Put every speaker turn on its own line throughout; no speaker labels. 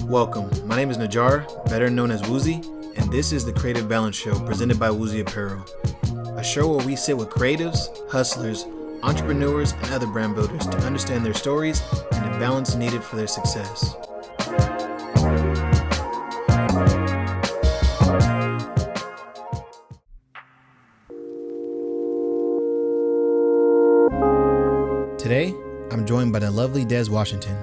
Welcome, my name is Najar, better known as Wuzi, and this is the Creative Balance Show presented by Wuzi Apparel. A show where we sit with creatives, hustlers, entrepreneurs, and other brand builders to understand their stories and the balance needed for their success. Today, I'm joined by the lovely Des Washington,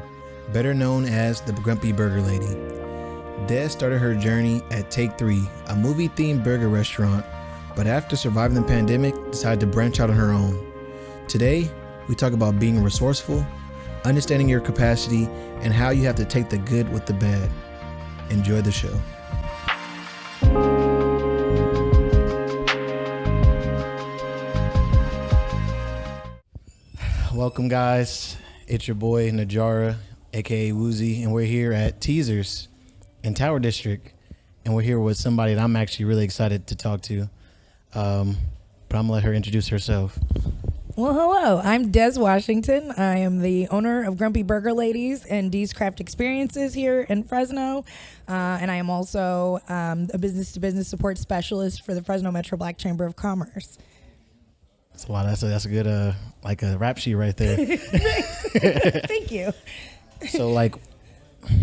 better known as the Grumpyburgerlady. Des started her journey at Take 3, a movie-themed burger restaurant, but after surviving the pandemic, decided to branch out on her own. Today, we talk about being resourceful, understanding your capacity, and how you have to take the good with the bad. Enjoy the show. Welcome, guys. It's your boy Najara, aka Wuzi, and we're here at Teasers in Tower District, and we're here with somebody that I'm actually really excited to talk to. But I'm gonna let her introduce herself.
Well, hello. I'm Des Washington. I am the owner of Grumpyburgerladys and D's Craft Experiences here in Fresno, and I am also a business-to-business support specialist for the Fresno Metro Black Chamber of Commerce.
So, wow, that's a good like a rap sheet right there.
Thank you.
So, like,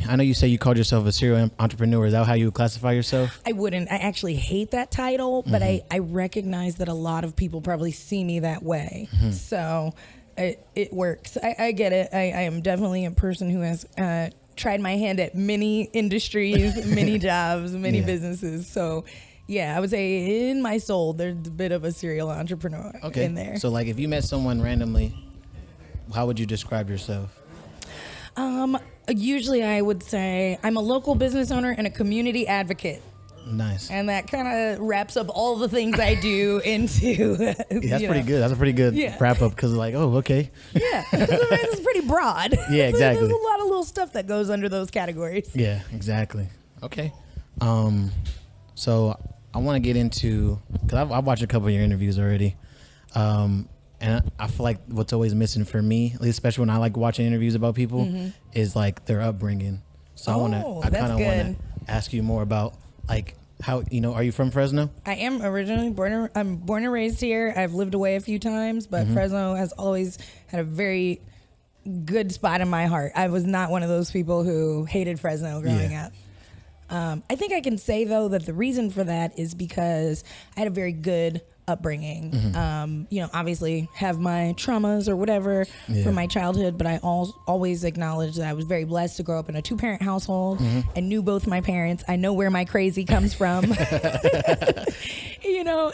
I know you say you called yourself a serial entrepreneur. Is that how you would classify yourself?
I wouldn't. I actually hate that title, but I recognize that a lot of people probably see me that way. So it works. I get it. I am definitely a person who has tried my hand at many industries, many jobs, many businesses. So yeah, I would say in my soul, there's a bit of a serial entrepreneur in there.
So like if you met someone randomly, how would you describe yourself?
Usually I would say I'm a local business owner and a community advocate.
Nice.
And that kind of wraps up all the things I do into.
That's pretty good. That's a pretty good wrap up because like, oh, okay.
Yeah, it's pretty broad.
Yeah, exactly.
There's a lot of little stuff that goes under those categories.
Yeah, exactly. Okay. So I want to get into, because I've watched a couple of your interviews already. And I feel like what's always missing for me, at least especially when I like watching interviews about people, is like their upbringing. So I kind of want to ask you more about like how, are you from Fresno?
I am originally I'm born and raised here. I've lived away a few times, but Fresno has always had a very good spot in my heart. I was not one of those people who hated Fresno growing up. I think I can say though that the reason for that is because I had a very good upbringing. Obviously have my traumas or whatever from my childhood, but I always acknowledge that I was very blessed to grow up in a 2-parent household and knew both my parents. I know where my crazy comes from.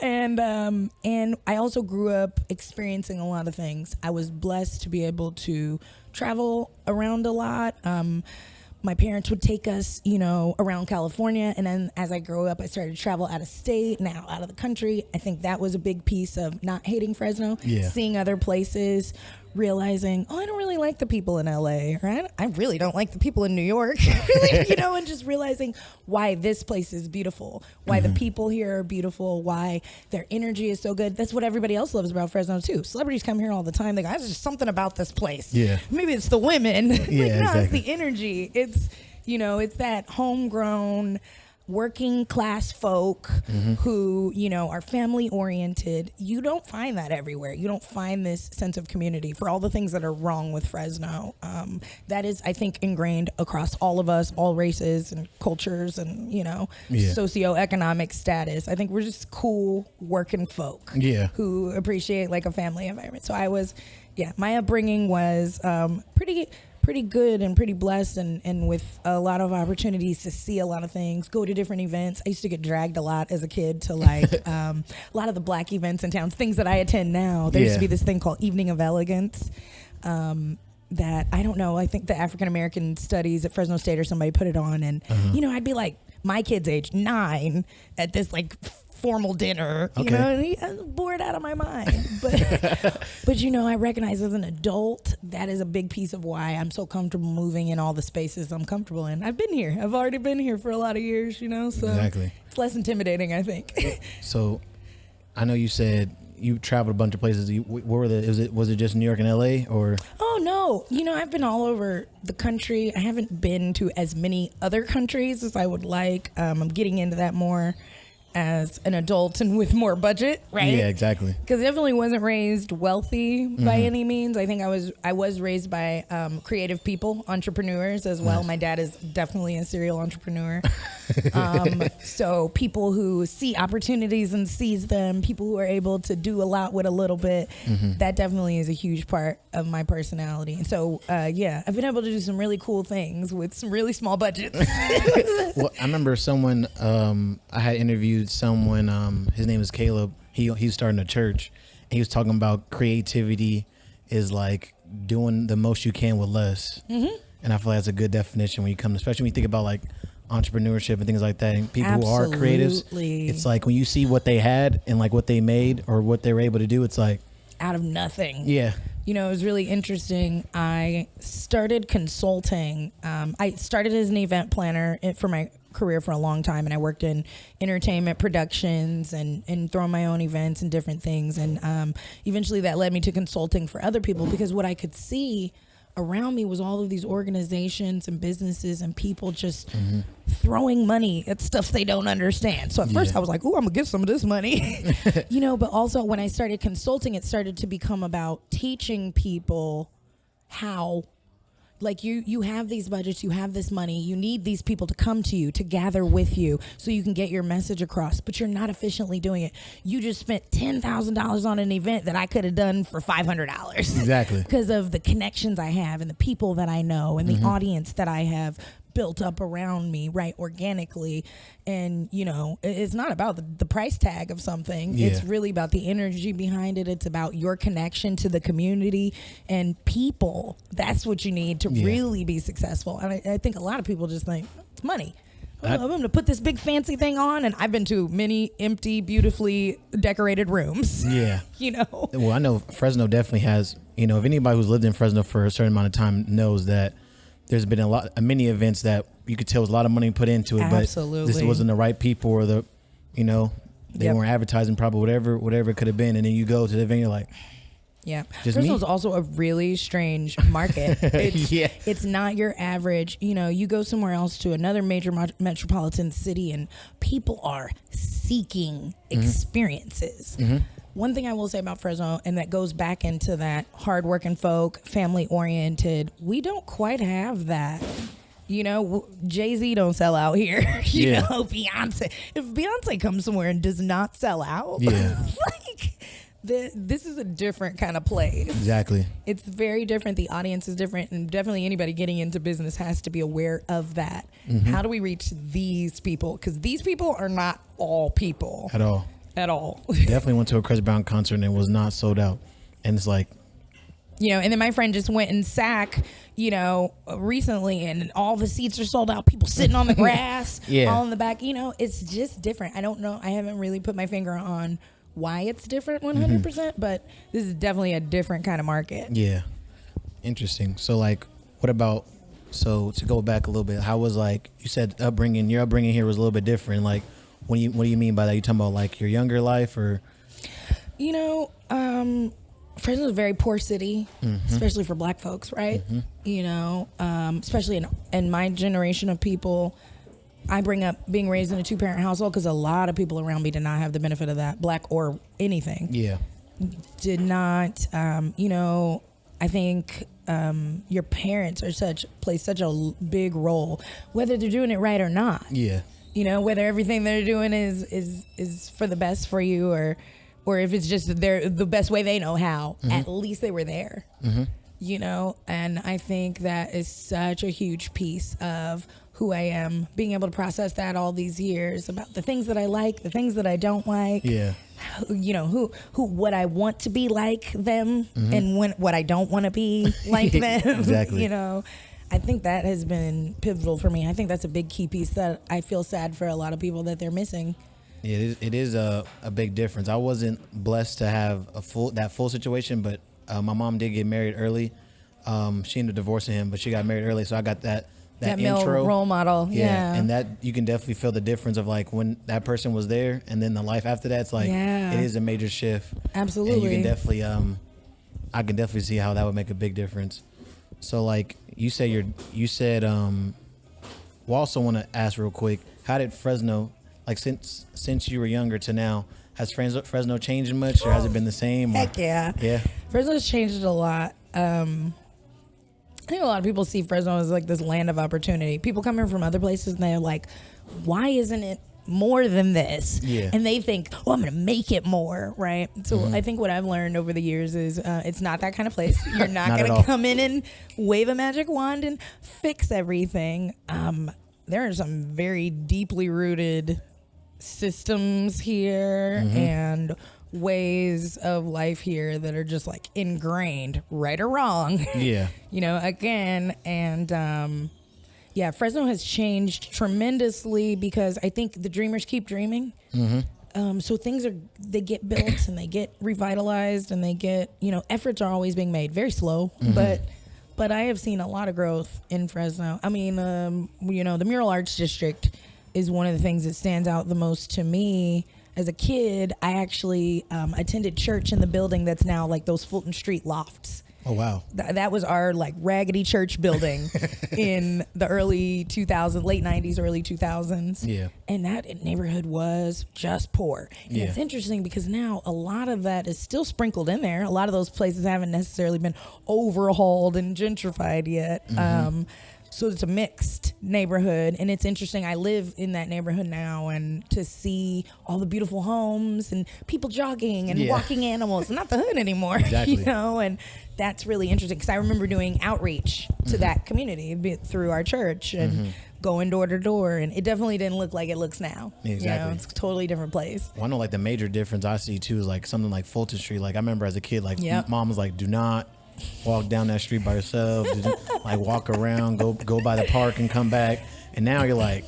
And I also grew up experiencing a lot of things. I was blessed to be able to travel around a lot. My parents would take us, around California. And then as I grew up, I started to travel out of state, now out of the country. I think that was a big piece of not hating Fresno, seeing other places, realizing, I don't really like the people in LA, or I really don't like the people in New York, and just realizing why this place is beautiful, why the people here are beautiful, why their energy is so good. That's what everybody else loves about Fresno too. Celebrities come here all the time. They go, there's just something about this place. Yeah. Maybe it's the women. Exactly. It's the energy. It's, it's that homegrown, working class folk who, are family oriented. You don't find that everywhere. You don't find this sense of community for all the things that are wrong with Fresno. That is, I think, ingrained across all of us, all races and cultures and, socioeconomic status. I think we're just cool working folk who appreciate like a family environment. So I was, my upbringing was pretty good and pretty blessed and with a lot of opportunities to see a lot of things, go to different events. I used to get dragged a lot as a kid to like a lot of the black events in town, things that I attend now. There used to be this thing called Evening of Elegance that, I don't know, I think the African American Studies at Fresno State or somebody put it on. And, I'd be like my kid's age, 9, at this like formal dinner, and I was bored out of my mind. But I recognize as an adult, that is a big piece of why I'm so comfortable moving in all the spaces I'm comfortable in. I've been here. I've already been here for a lot of years, so it's less intimidating, I think.
So I know you said you traveled a bunch of places. Where were was it just New York and LA or?
Oh no, I've been all over the country. I haven't been to as many other countries as I would like. I'm getting into that more as an adult and with more budget, right?
Yeah, exactly.
Because I definitely wasn't raised wealthy by any means. I think I was raised by creative people, entrepreneurs as well. Nice. My dad is definitely a serial entrepreneur. So people who see opportunities and seize them, people who are able to do a lot with a little bit, that definitely is a huge part of my personality. And so, yeah, I've been able to do some really cool things with some really small budgets.
Well, I remember someone, I had interviewed someone, his name is Caleb. He was starting a church, and he was talking about creativity is like doing the most you can with less. And I feel like that's a good definition when you come, especially when you think about like entrepreneurship and things like that, and people who are creatives. It's like when you see what they had and like what they made or what they were able to do, it's like
out of nothing.
Yeah.
It was really interesting. I started consulting. I started as an event planner for my career for a long time, and I worked in entertainment productions and throwing my own events and different things. And eventually that led me to consulting for other people, because what I could see around me was all of these organizations and businesses and people just throwing money at stuff they don't understand. So at first I was like, "Ooh, I'm gonna get some of this money," But also when I started consulting, it started to become about teaching people how. Like you have these budgets, you have this money, you need these people to come to you, to gather with you so you can get your message across, but you're not efficiently doing it. You just spent $10,000 on an event that I could have done for $500.
Exactly.
Because of the connections I have and the people that I know and the audience that I have built up around me, right, organically. And it's not about the price tag of something. It's really about the energy behind it. It's about your connection to the community and people. That's what you need to really be successful. And I think a lot of people just think it's money. I'm going to put this big fancy thing on, and I've been to many empty, beautifully decorated rooms.
Yeah. Well, I know Fresno definitely has, if anybody who's lived in Fresno for a certain amount of time knows that there's been many events that you could tell was a lot of money put into it,
Absolutely.
But this wasn't the right people or they weren't advertising properly, whatever it could have been. And then you go to the event, you're like,
yeah. Fresno's also a really strange market. It's not your average, you go somewhere else to another major metropolitan city and people are seeking experiences. One thing I will say about Fresno, and that goes back into that hardworking folk, family oriented, we don't quite have that. Jay-Z don't sell out here. Beyonce. If Beyonce comes somewhere and does not sell out, this is a different kind of place.
Exactly.
It's very different. The audience is different, and definitely anybody getting into business has to be aware of that. How do we reach these people? Because these people are not all people.
At all. Definitely went to a Chris Brown concert and it was not sold out. And it's like,
and then my friend just went and SAC, recently, and all the seats are sold out. People sitting on the grass, all in the back. It's just different. I don't know. I haven't really put my finger on why it's different 100%, but this is definitely a different kind of market.
Yeah. Interesting. So, what about, to go back a little bit, how was, you said your upbringing here was a little bit different. What do you mean by that? You talking about your younger life or?
Fresno is a very poor city, especially for Black folks, right? Especially in my generation of people. I bring up being raised in a 2-parent household because a lot of people around me did not have the benefit of that, Black or anything.
Yeah.
Did not, I think your parents play such a big role, whether they're doing it right or not.
Yeah.
Whether everything they're doing is for the best for you or if it's just the best way they know how, at least they were there. And I think that is such a huge piece of who I am, being able to process that all these years about the things that I like, the things that I don't like.
Yeah.
What I want to be like them and what I don't want to be like them.
Exactly.
I think that has been pivotal for me. I think that's a big key piece that I feel sad for a lot of people that they're missing.
Yeah, it is a big difference. I wasn't blessed to have that full situation, but my mom did get married early. She ended up divorcing him, but she got married early, so I got that
that male
intro
role model. Yeah.
And that you can definitely feel the difference of like when that person was there and then the life after that. It's like it is a major shift.
Absolutely.
And you can definitely I can definitely see how that would make a big difference. So like you said we also want to ask real quick, how did Fresno, like since you were younger to now, has Fresno changed much, or has it been the same?
Heck yeah.
Yeah.
Fresno's changed a lot. I think a lot of people see Fresno as like this land of opportunity. People come here from other places and they're like, why isn't it more than this?
Yeah.
And they think, oh, I'm going to make it more, right? So I think what I've learned over the years is it's not that kind of place. You're not going to come in and wave a magic wand and fix everything. There are some very deeply rooted systems here and ways of life here that are just like ingrained, right or wrong.
Yeah.
Again, and Fresno has changed tremendously because I think the dreamers keep dreaming. So they get built and they get revitalized and they get, efforts are always being made, very slow, but I have seen a lot of growth in Fresno. I mean, the Mural Arts District is one of the things that stands out the most to me. As a kid, I actually attended church in the building that's now like those Fulton Street lofts.
Oh, wow.
That was our like raggedy church building in the early 2000s, late 90s, early 2000s.
Yeah.
And that neighborhood was just poor. And it's interesting because now a lot of that is still sprinkled in there. A lot of those places haven't necessarily been overhauled and gentrified yet. So it's a mixed neighborhood, and it's interesting. I live in that neighborhood now, and to see all the beautiful homes and people jogging and walking animals, not the hood anymore,
exactly.
And that's really interesting because I remember doing outreach to that community through our church and going door to door, and it definitely didn't look like it looks now.
Exactly.
It's a totally different place.
Well, I know like the major difference I see too is like something like Fulton Street. Like I remember as a kid, like mom was like, do not walk down that street by yourself, like walk around, go by the park and come back. And now you're like,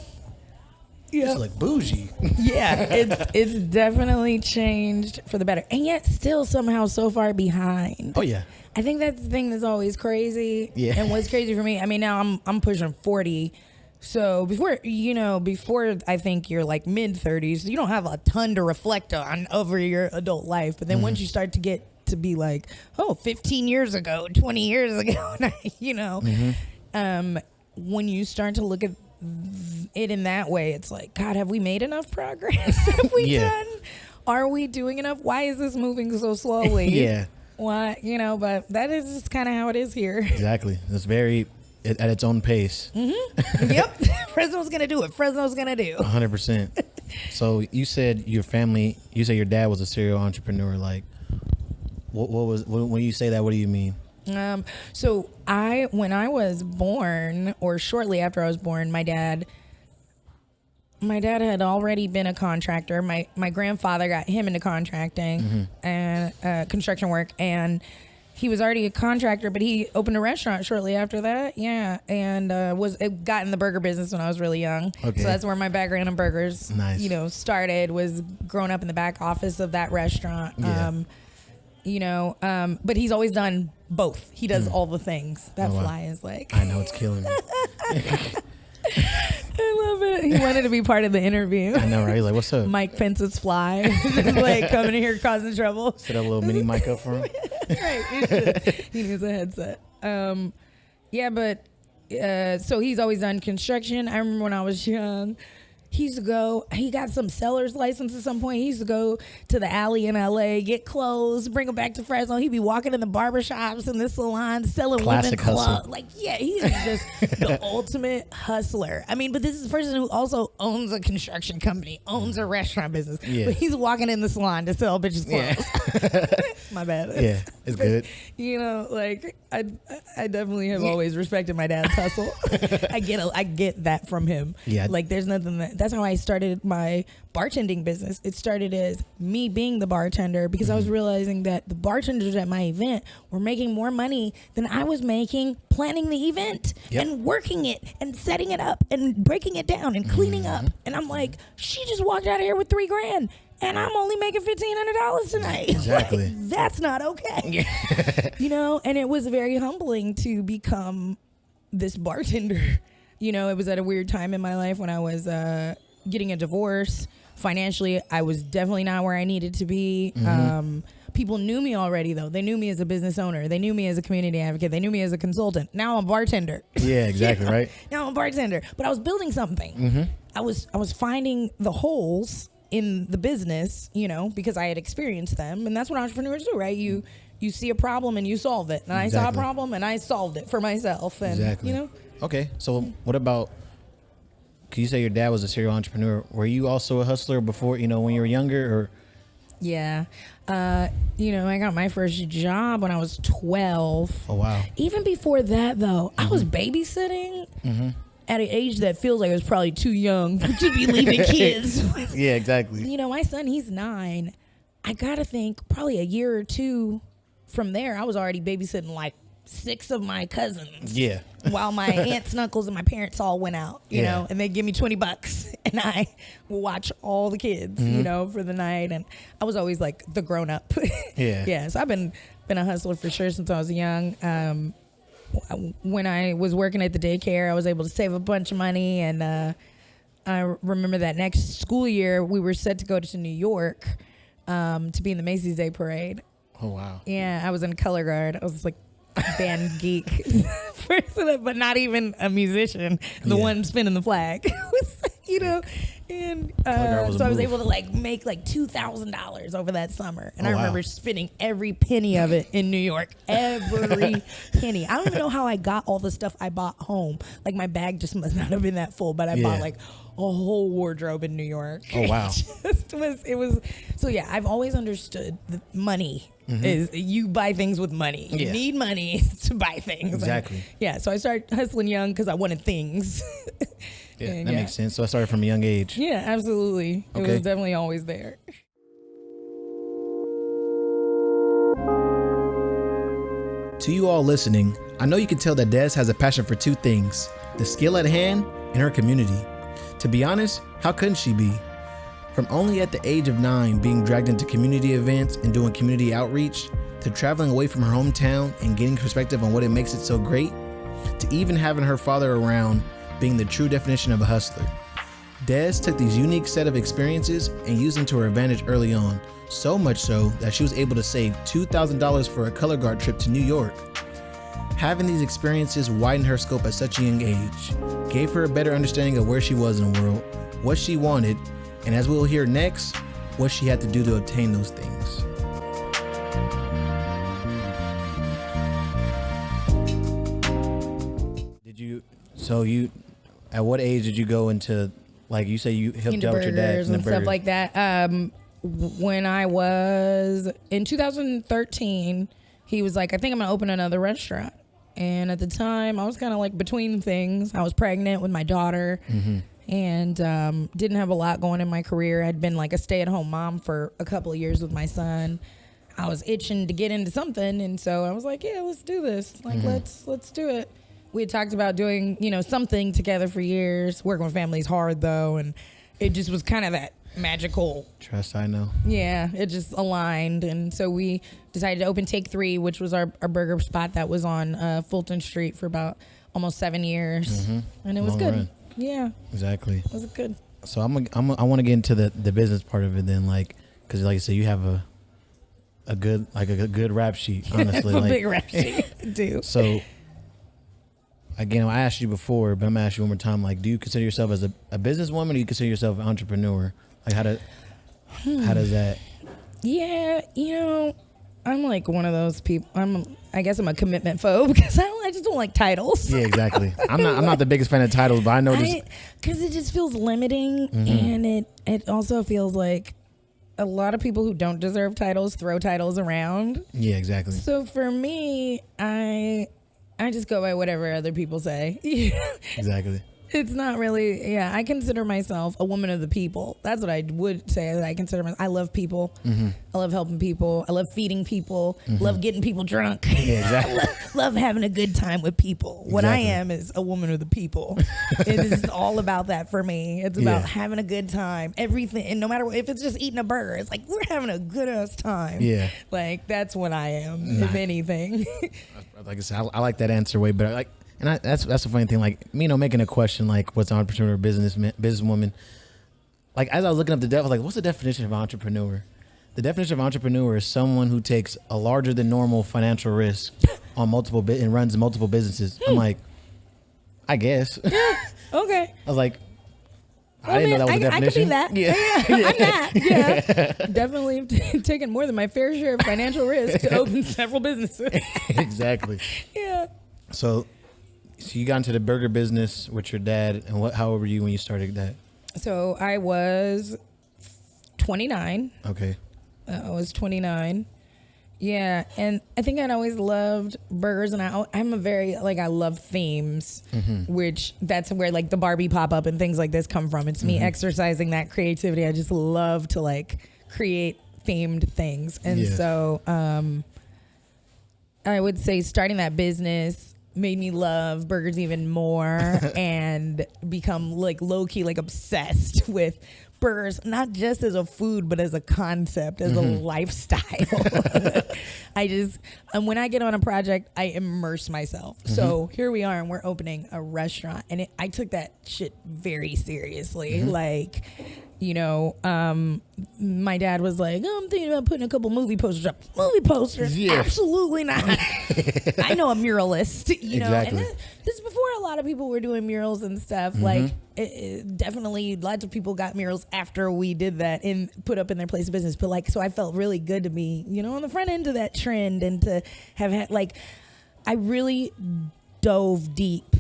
it's like bougie.
It's definitely changed for the better, and yet still somehow so far behind.
Oh yeah,
I think that's the thing that's always crazy.
Yeah.
And what's crazy for me, I mean, now I'm pushing 40. So before I think you're like mid 30s, you don't have a ton to reflect on over your adult life. But then once you start to get to be like, 15 years ago, 20 years ago, when you start to look at it in that way, it's like, God, have we made enough progress? Have we done? Are we doing enough? Why is this moving so slowly? Why, but that is just kind of how it is here.
Exactly. It's very at its own pace.
Yep. Fresno's going to do it. Fresno's going to do.
100%. So you said your dad was a serial entrepreneur. Like, what was, when you say that, what do you mean?
So when I was born, or shortly after I was born, my dad had already been a contractor. My grandfather got him into contracting and construction work, and he was already a contractor, but he opened a restaurant shortly after that. Yeah, and got in the burger business when I was really young. Okay. So that's where my background in burgers, started. Was growing up in the back office of that restaurant. Yeah. But he's always done both. He does all the things. That fly is like,
I know, it's killing me.
I love it. He wanted to be part of the interview.
I know, right? He's like, what's up?
Mike Pence's fly. Just like coming in here causing trouble.
Set a little mini mic up for him.
Right. He needs a headset. So he's always done construction. I remember when I was young, he got some seller's license at some point. He used to go to the alley in LA, get clothes, bring them back to Fresno. He'd be walking in the barbershops and the salons, selling women clothes. Like, he's just the ultimate hustler. I mean, but this is a person who also owns a construction company, owns a restaurant business. Yeah. But he's walking in the salon to sell bitches clothes. Yeah. My bad.
Yeah, it's good.
I definitely have always respected my dad's hustle. I get that from him. Yeah. Like, there's nothing that's how I started my bartending business. It started as me being the bartender because I was realizing that the bartenders at my event were making more money than I was making planning the event and working it and setting it up and breaking it down and cleaning up. And I'm like, she just walked out of here with $3,000 and I'm only making $1,500 tonight.
Exactly.
Like, that's not okay. And it was very humbling to become this bartender You know, it was at a weird time in my life when I was getting a divorce. Financially, I was definitely not where I needed to be. People knew me already, though. They knew me as a business owner. They knew me as a community advocate. They knew me as a consultant. Now I'm a bartender.
Yeah, exactly, right?
Now I'm a bartender. But I was building something. I was finding the holes in the business, you know, because I had experienced them. And that's what entrepreneurs do, right? You see a problem and you solve it. And I saw a problem and I solved it for myself. And, you know?
Okay, so what about, can you say your dad was a serial entrepreneur? Were you also a hustler before, you know, when you were younger? Or
Yeah. You know, I got my first job when I was 12.
Oh, wow.
Even before that, though, I was babysitting at an age that feels like I was probably too young to be leaving kids.
Yeah, exactly.
You know, my son, he's 9. I got to think probably a year or two from there, I was already babysitting like 6 of my cousins.
Yeah.
While my aunts and uncles and my parents all went out, you know, and they give me $20 and I will watch all the kids, you know, for the night. And I was always like the grown up. Yeah. So I've been a hustler for sure since I was young. When I was working at the daycare, I was able to save a bunch of money. And I remember that next school year, we were set to go to New York to be in the Macy's Day Parade.
Oh, wow.
Yeah, I was in color guard. I was like band geek person, but not even a musician. The one spinning the flag, you know. And so I was able to like make like $2,000 over that summer. And I remember spending every penny of it in New York. Every penny. I don't even know how I got all the stuff I bought home. Like my bag just must not have been that full, but I bought like a whole wardrobe in New York.
Oh, wow.
It was so yeah, I've always understood that money is you buy things with money. You need money to buy things.
Exactly.
And, so I started hustling young because I wanted things.
That makes sense. So I started from a young age.
Yeah, absolutely. It was definitely always there.
To you all listening, I know you can tell that Des has a passion for 2 things, the skill at hand and her community. To be honest, how couldn't she be? From only at the age of 9 being dragged into community events and doing community outreach, to traveling away from her hometown and getting perspective on what it makes it so great, to even having her father around being the true definition of a hustler. Des took these unique set of experiences and used them to her advantage early on, so much so that she was able to save $2,000 for a color guard trip to New York. Having these experiences widened her scope at such a young age, gave her a better understanding of where she was in the world, what she wanted, and as we'll hear next, what she had to do to obtain those things. At what age did you go into, like you say you helped out with your dad
and stuff like that? When I was in 2013, he was like, I think I'm gonna open another restaurant. And at the time, I was kind of like between things. I was pregnant with my daughter and didn't have a lot going in my career. I'd been like a stay-at-home mom for a couple of years with my son. I was itching to get into something, and so I was like, yeah, let's do this. Like, let's do it. We had talked about doing, you know, something together for years. Working with families hard, though, and it just was kind of that magical.
Trust, I know.
Yeah, it just aligned, and so we decided to open Take 3, which was our burger spot that was on Fulton Street for about almost 7 years, and it was good. Run. Yeah,
exactly.
It was good.
So I want to get into the business part of it then, like, because like you said, you have a good rap sheet, honestly.
A big rap sheet, do.
So. Again, I asked you before, but I'm gonna ask you one more time. Like, do you consider yourself as a businesswoman, or do you consider yourself an entrepreneur? Like, how does that?
Yeah, you know, I'm like one of those people. I guess I'm a commitment phobe because I just don't like titles.
Yeah, exactly. I'm not the biggest fan of titles, but I know this
because it just feels limiting, and it also feels like a lot of people who don't deserve titles throw titles around.
Yeah, exactly.
So for me, I just go by whatever other people say.
Exactly.
It's not really, I consider myself a woman of the people. That's what I would say that I consider myself. I love people. I love helping people. I love feeding people. Love getting people drunk.
Yeah, exactly.
love having a good time with people. What I am is a woman of the people. It is all about that for me. It's about having a good time. Everything, and no matter what, if it's just eating a burger, it's like we're having a good ass time.
Yeah.
Like that's what I am, if anything.
Like I said, I like that answer way better. Like, And that's the funny thing. Like, making a question like, what's an entrepreneur, businesswoman? Like, as I was looking up I was like, what's the definition of entrepreneur? The definition of entrepreneur is someone who takes a larger than normal financial risk on multiple and runs multiple businesses. I'm like, I guess.
Yeah. Okay.
I was like, I didn't know that was a definition.
I could be that. Yeah. I'm that. Yeah. Definitely taken more than my fair share of financial risk to open several businesses.
Exactly.
Yeah.
So you got into the burger business with your dad, and how old were you when you started that? So
I was 29.
Okay.
I was 29. Yeah, and I think I'd always loved burgers, and I'm a very, I love themes, which that's where, the Barbie pop-up and things like this come from. It's me exercising that creativity. I just love to, create themed things. And so I would say starting that business made me love burgers even more and become, low-key, obsessed with burgers, not just as a food, but as a concept, as a lifestyle. When I get on a project, I immerse myself. So here we are, and we're opening a restaurant, and I took that shit very seriously. My dad was like, I'm thinking about putting a couple movie posters up. Movie posters? Yeah. Absolutely not. I know a muralist,
exactly.
And this is before a lot of people were doing murals and stuff. Definitely lots of people got murals after we did that and put up in their place of business. But so I felt really good to be, on the front end of that trend, and to have had, I really dove deep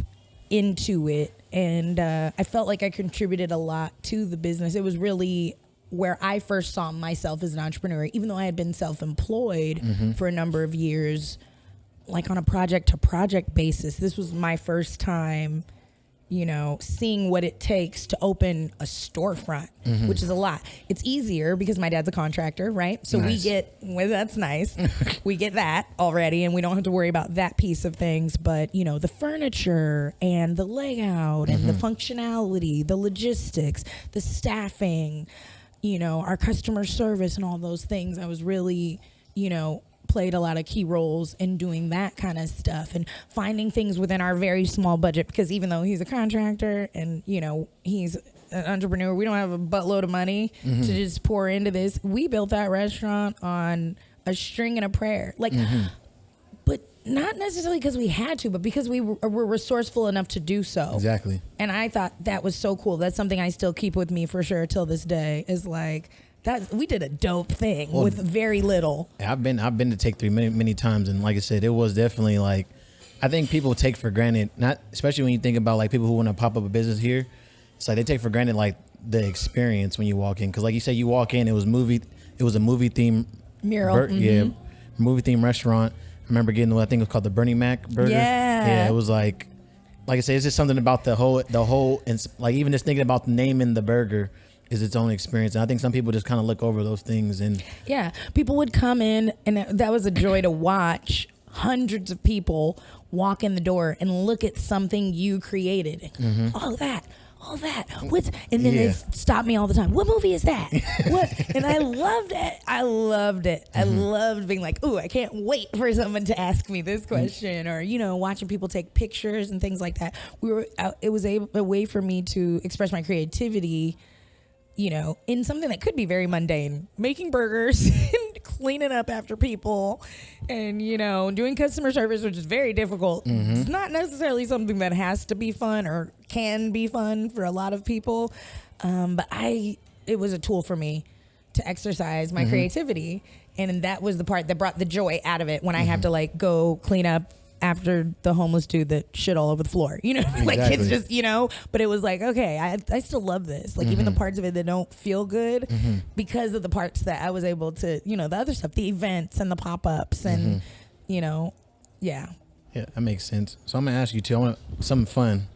into it. And I felt like I contributed a lot to the business. It was really where I first saw myself as an entrepreneur, even though I had been self-employed for a number of years, on a project-to-project basis. This was my first time, seeing what it takes to open a storefront, which is a lot. It's easier because my dad's a contractor, right? So
nice.
That's nice. We get that already, and we don't have to worry about that piece of things. But, the furniture and the layout and the functionality, the logistics, the staffing, our customer service and all those things, I was really, played a lot of key roles in doing that kind of stuff and finding things within our very small budget, because even though he's a contractor and he's an entrepreneur, we don't have a buttload of money to just pour into this. We built that restaurant on a string and a prayer, but not necessarily because we had to, but because we were resourceful enough to do so.
Exactly.
And I thought that was so cool. That's something I still keep with me for sure till this day, is that we did a dope thing with very little.
I've been to Take 3 many times, and like I said, it was definitely I think people take for granted, not especially when you think about people who want to pop up a business here. It's they take for granted the experience when you walk in, because you said, you walk in, it was a movie theme
mural,
movie theme restaurant. I remember getting what I think it was called the Bernie Mac burger. Yeah, it was like I said, it's just something about the whole, and even just thinking about the name in the burger is its own experience. And I think some people just kind of look over those things. And
yeah, people would come in, and that was a joy to watch hundreds of people walk in the door and look at something you created. All that. And then they stop me all the time. What movie is that? What? And I loved it. I loved being ooh, I can't wait for someone to ask me this question, or watching people take pictures and things like that. It was a way for me to express my creativity, in something that could be very mundane, making burgers and cleaning up after people, and doing customer service, which is very difficult. It's not necessarily something that has to be fun or can be fun for a lot of people, but it was a tool for me to exercise my creativity, and that was the part that brought the joy out of it when I have to go clean up after the homeless dude that shit all over the floor,
Exactly.
It's just, but it was okay, I still love this, even the parts of it that don't feel good, because of the parts that I was able to, the other stuff, the events and the pop-ups and, yeah, that
makes sense. So I'm gonna ask you too, I want something fun,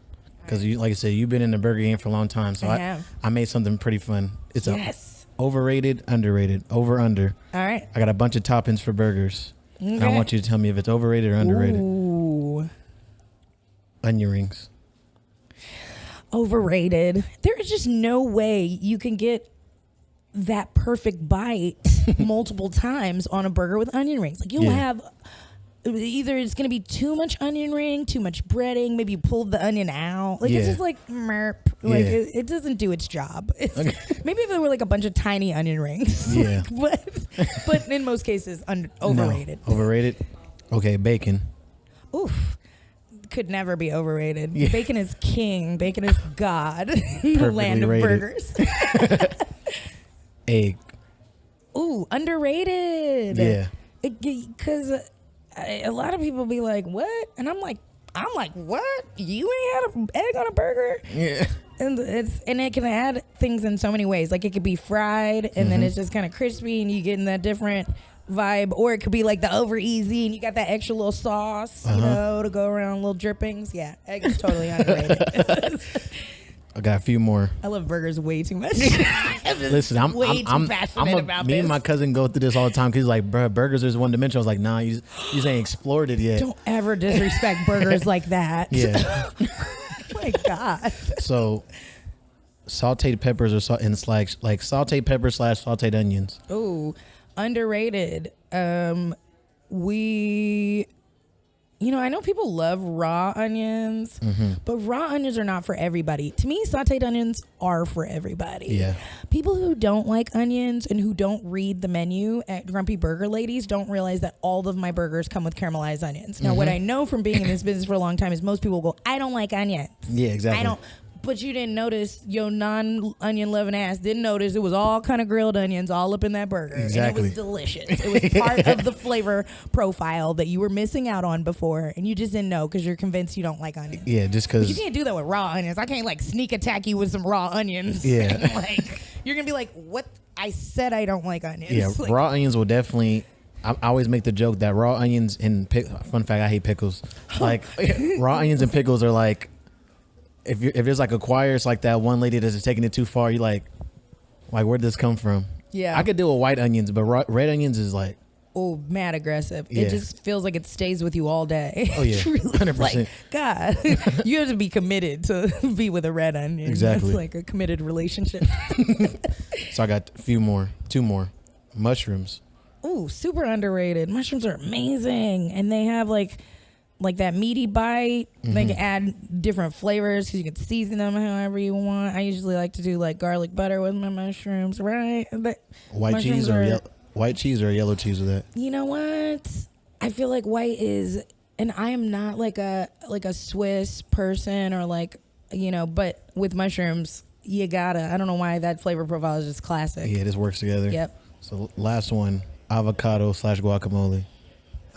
because you, like I said, you've been in the burger game for a long time, so I made something pretty fun. It's overrated, underrated, over, under.
All right,
I got a bunch of toppings for burgers. Okay. I want you to tell me if it's overrated or underrated.
Ooh.
Onion rings.
Overrated. There is just no way you can get that perfect bite multiple times on a burger with onion rings. You'll have either it's going to be too much onion ring, too much breading, maybe you pulled the onion out. Like, it's just like, merp. Like, it doesn't do its job. Maybe if there were like a bunch of tiny onion rings.
Yeah.
but in most cases, overrated.
No. Overrated? Okay, bacon.
Oof. Could never be overrated. Yeah. Bacon is king. Bacon is God in the land of burgers. Egg. Ooh, underrated.
Yeah.
Because a lot of people be like, what? And I'm like, what? You ain't had an egg on a burger?
Yeah.
And it can add things in so many ways. Like, it could be fried and then it's just kind of crispy and you get in that different vibe, or it could be like the over easy and you got that extra little sauce, you know, to go around, little drippings. Yeah, egg is totally underrated.
I got a few more.
I love burgers way too much.
Listen, I'm
passionate about
me
this.
and my cousin go through this all the time because he's like, bro, burgers is one dimension. I was like, nah, you ain't explored it yet.
Don't ever disrespect burgers like that.
Yeah.
Oh my God. So,
sauteed peppers or like sauteed peppers / sauteed onions.
Ooh, underrated. I know people love raw onions, but raw onions are not for everybody. To me, sauteed onions are for everybody.
Yeah.
People who don't like onions and who don't read the menu at Grumpyburgerladys don't realize that all of my burgers come with caramelized onions. Now, what I know from being in this business for a long time is most people go, I don't like onions.
Yeah, exactly.
But you didn't notice, your non-onion loving ass didn't notice it was all kind of grilled onions all up in that burger.
Exactly.
And it was delicious. It was part of the flavor profile that you were missing out on before, and you just didn't know because you're convinced you don't like onions.
Yeah, just because.
You can't do that with raw onions. I can't, like, sneak attack you with some raw onions.
Yeah.
Like, you're going to be like, what? I said I don't like onions.
Yeah,
like,
raw onions will definitely. I always make the joke that raw onions and fun fact, I hate pickles. Like, raw onions and pickles are like, if there's like a choir, it's like that one lady that's taking it too far. You like where'd this come from?
Yeah,
I could deal with white onions, but red onions is like,
oh, mad aggressive.
Yeah.
It just feels like it stays with you all day.
Oh yeah, 100%.
Like, God, you have to be committed to be with a red onion.
Exactly,
it's like a committed relationship.
So I got two more mushrooms.
Ooh, super underrated. Mushrooms are amazing, and they have like that meaty bite. They can add different flavors because you can season them however you want. I usually like to do like garlic butter with my mushrooms, right? But
white cheese or yellow cheese with that? You know
what? I feel like white is, and I am not like a Swiss person or like, but with mushrooms, you gotta. I don't know why that flavor profile is just classic.
Yeah, this works together.
Yep.
So last one, avocado / guacamole.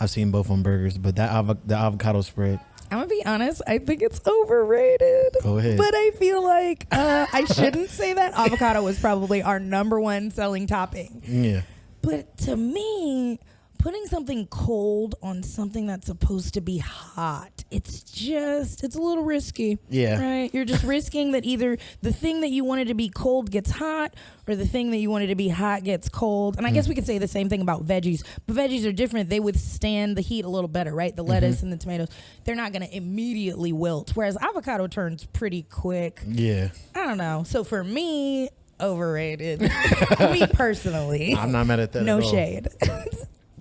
I've seen both on burgers, but the avocado spread.
I'm gonna be honest. I think it's overrated.
Go ahead.
But I feel like I shouldn't say that. Avocado was probably our #1 selling topping.
Yeah.
But to me, putting something cold on something that's supposed to be hot, it's a little risky.
Yeah.
Right? You're just risking that either the thing that you wanted to be cold gets hot, or the thing that you wanted to be hot gets cold. And I guess we could say the same thing about veggies, but veggies are different. They withstand the heat a little better, right? The lettuce and the tomatoes, they're not going to immediately wilt, whereas avocado turns pretty quick.
Yeah.
I don't know. So for me, overrated. Me personally.
I'm not mad at that.
No shade.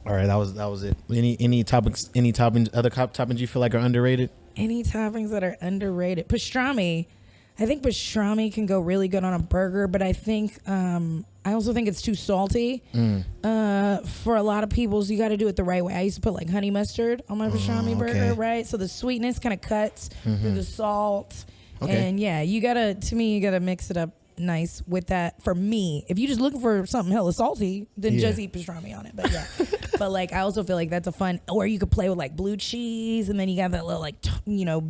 All right, that was it. Any toppings, other toppings you feel like are underrated?
Any toppings that are underrated? Pastrami. I think pastrami can go really good on a burger, but I think I also think it's too salty. For a lot of people, so you got to do it the right way. I used to put like honey mustard on my pastrami burger, right? So the sweetness kind of cuts through the salt. Okay. And yeah, you gotta mix it up nice with that. For me, if you're just looking for something hella salty, then just eat pastrami on it. But yeah, but like I also feel like that's a fun. Or you could play with like blue cheese, and then you got that little like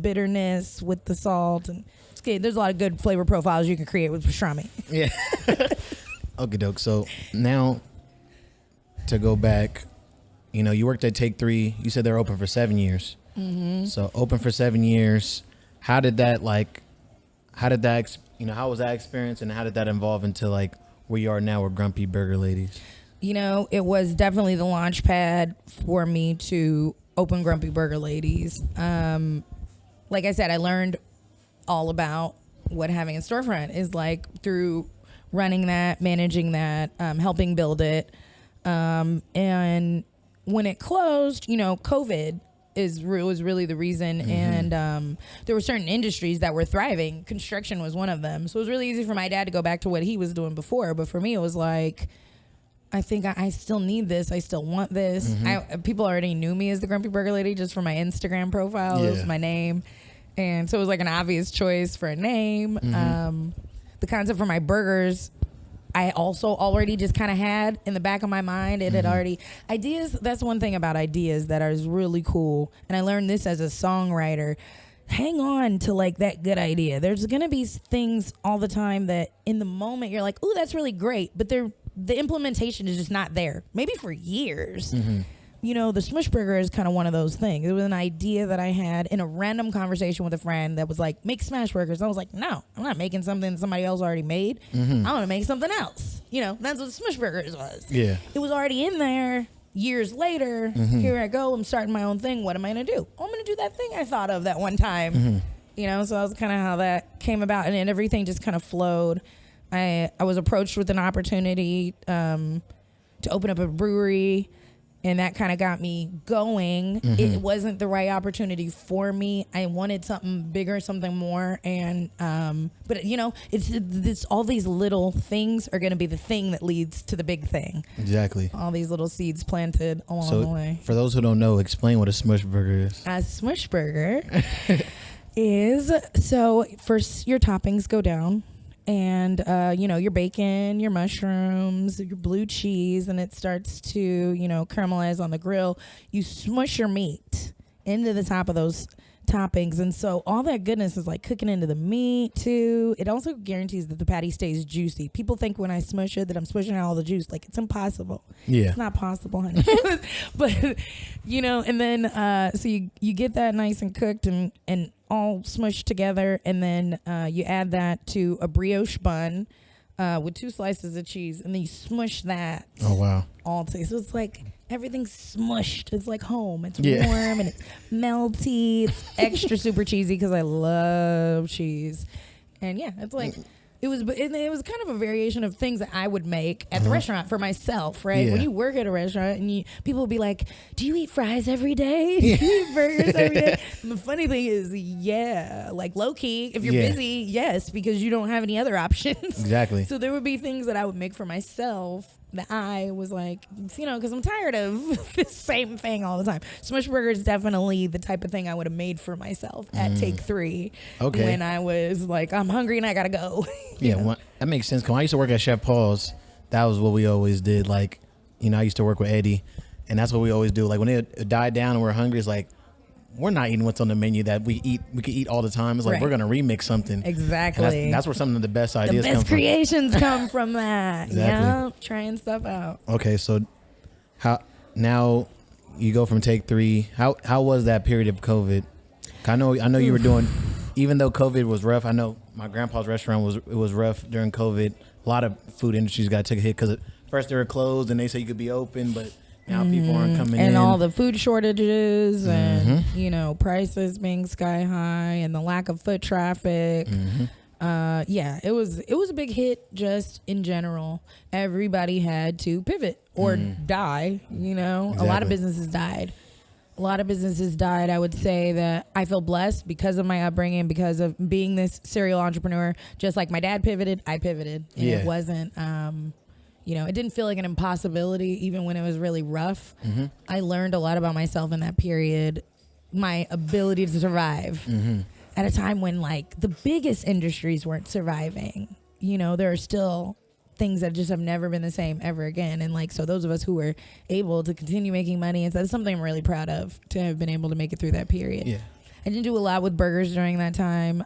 bitterness with the salt, and it's good. There's a lot of good flavor profiles you can create with pastrami.
Yeah. Okay, doke. So now to go back, you worked at Take 3. You said they're open for 7 years. So open for 7 years. How was that experience, and how did that evolve into like where you are now with Grumpyburgerladys?
It was definitely the launch pad for me to open Grumpyburgerladys. Like I said, I learned all about what having a storefront is like through running that, managing that, helping build it. And when it closed, COVID was really the reason. And there were certain industries that were thriving. Construction was one of them. So it was really easy for my dad to go back to what he was doing before. But for me, it was like, I think I still need this. I still want this. People already knew me as the Grumpy Burger Lady just from my Instagram profile. It was my name. And so it was like an obvious choice for a name. The concept for my burgers, I also already just kind of had in the back of my mind. It had already, ideas, that's one thing about ideas that is really cool. And I learned this as a songwriter. Hang on to like that good idea. There's going to be things all the time that in the moment you're like, ooh, that's really great. But the implementation is just not there. Maybe for years. The Smush Burger is kind of one of those things. It was an idea that I had in a random conversation with a friend that was like, make smash burgers. I was like, no, I'm not making something somebody else already made. I'm going to make something else. That's what Smush Burgers was. Yeah. It was already in there. Years later, here I go. I'm starting my own thing. What am I going to do? Oh, I'm going to do that thing I thought of that one time. So that was kind of how that came about. And then everything just kind of flowed. I was approached with an opportunity to open up a brewery. And that kind of got me going. It wasn't the right opportunity for me. I wanted something bigger, something more. And, but it's all these little things are going to be the thing that leads to the big thing. Exactly. All these little seeds planted along the way.
For those who don't know, explain what a Smush Burger is.
A Smush Burger is, first your toppings go down. And, your bacon, your mushrooms, your blue cheese, and it starts to, caramelize on the grill. You smush your meat into the top of those toppings. And so all that goodness is like cooking into the meat too. It also guarantees that the patty stays juicy. People think when I smush it that I'm smushing out all the juice. Like, it's impossible. Yeah. It's not possible, honey. But, and then, so you get that nice and cooked and all smushed together, and then you add that to a brioche bun with 2 slices of cheese, and then you smush that.
Oh, wow.
All together. So it's like everything's smushed. It's like home. It's warm and it's melty. It's extra super cheesy because I love cheese. And yeah, it's like it was kind of a variation of things that I would make at the restaurant for myself, right? Yeah. When you work at a restaurant and people will be like, do you eat fries every day? Do you eat burgers every day? And the funny thing is, like low key, if you're busy, yes, because you don't have any other options. Exactly. So there would be things that I would make for myself that I was like, because I'm tired of the same thing all the time. Smush Burger is definitely the type of thing I would have made for myself at Take 3. Okay. When I was like, I'm hungry and I gotta go.
Well, that makes sense. When I used to work at Chef Paul's, that was what we always did. Like, I used to work with Eddie, and that's what we always do. Like, when it died down and we're hungry, it's like, we're not eating what's on the menu that we could eat all the time. It's like, we're going to remix something.
Exactly.
That's where some of the best ideas come from.
The best creations come from that. Exactly. Yeah, trying stuff out.
Okay, so now you go from Take 3. How was that period of COVID? I know you were doing, even though COVID was rough, I know my grandpa's restaurant was rough during COVID. A lot of food industries got took a hit because at first they were closed and they said you could be open, but now people aren't coming in.
And all the food shortages and, prices being sky high and the lack of foot traffic. It was a big hit just in general. Everybody had to pivot or die, Exactly. A lot of businesses died. I would say that I feel blessed because of my upbringing, because of being this serial entrepreneur. Just like my dad pivoted, I pivoted. And it wasn't... it didn't feel like an impossibility even when it was really rough. I learned a lot about myself in that period, my ability to survive at a time when like the biggest industries weren't surviving. There are still things that just have never been the same ever again. And like, so those of us who were able to continue making money, and so that's something I'm really proud of, to have been able to make it through that period. Yeah. I didn't do a lot with burgers during that time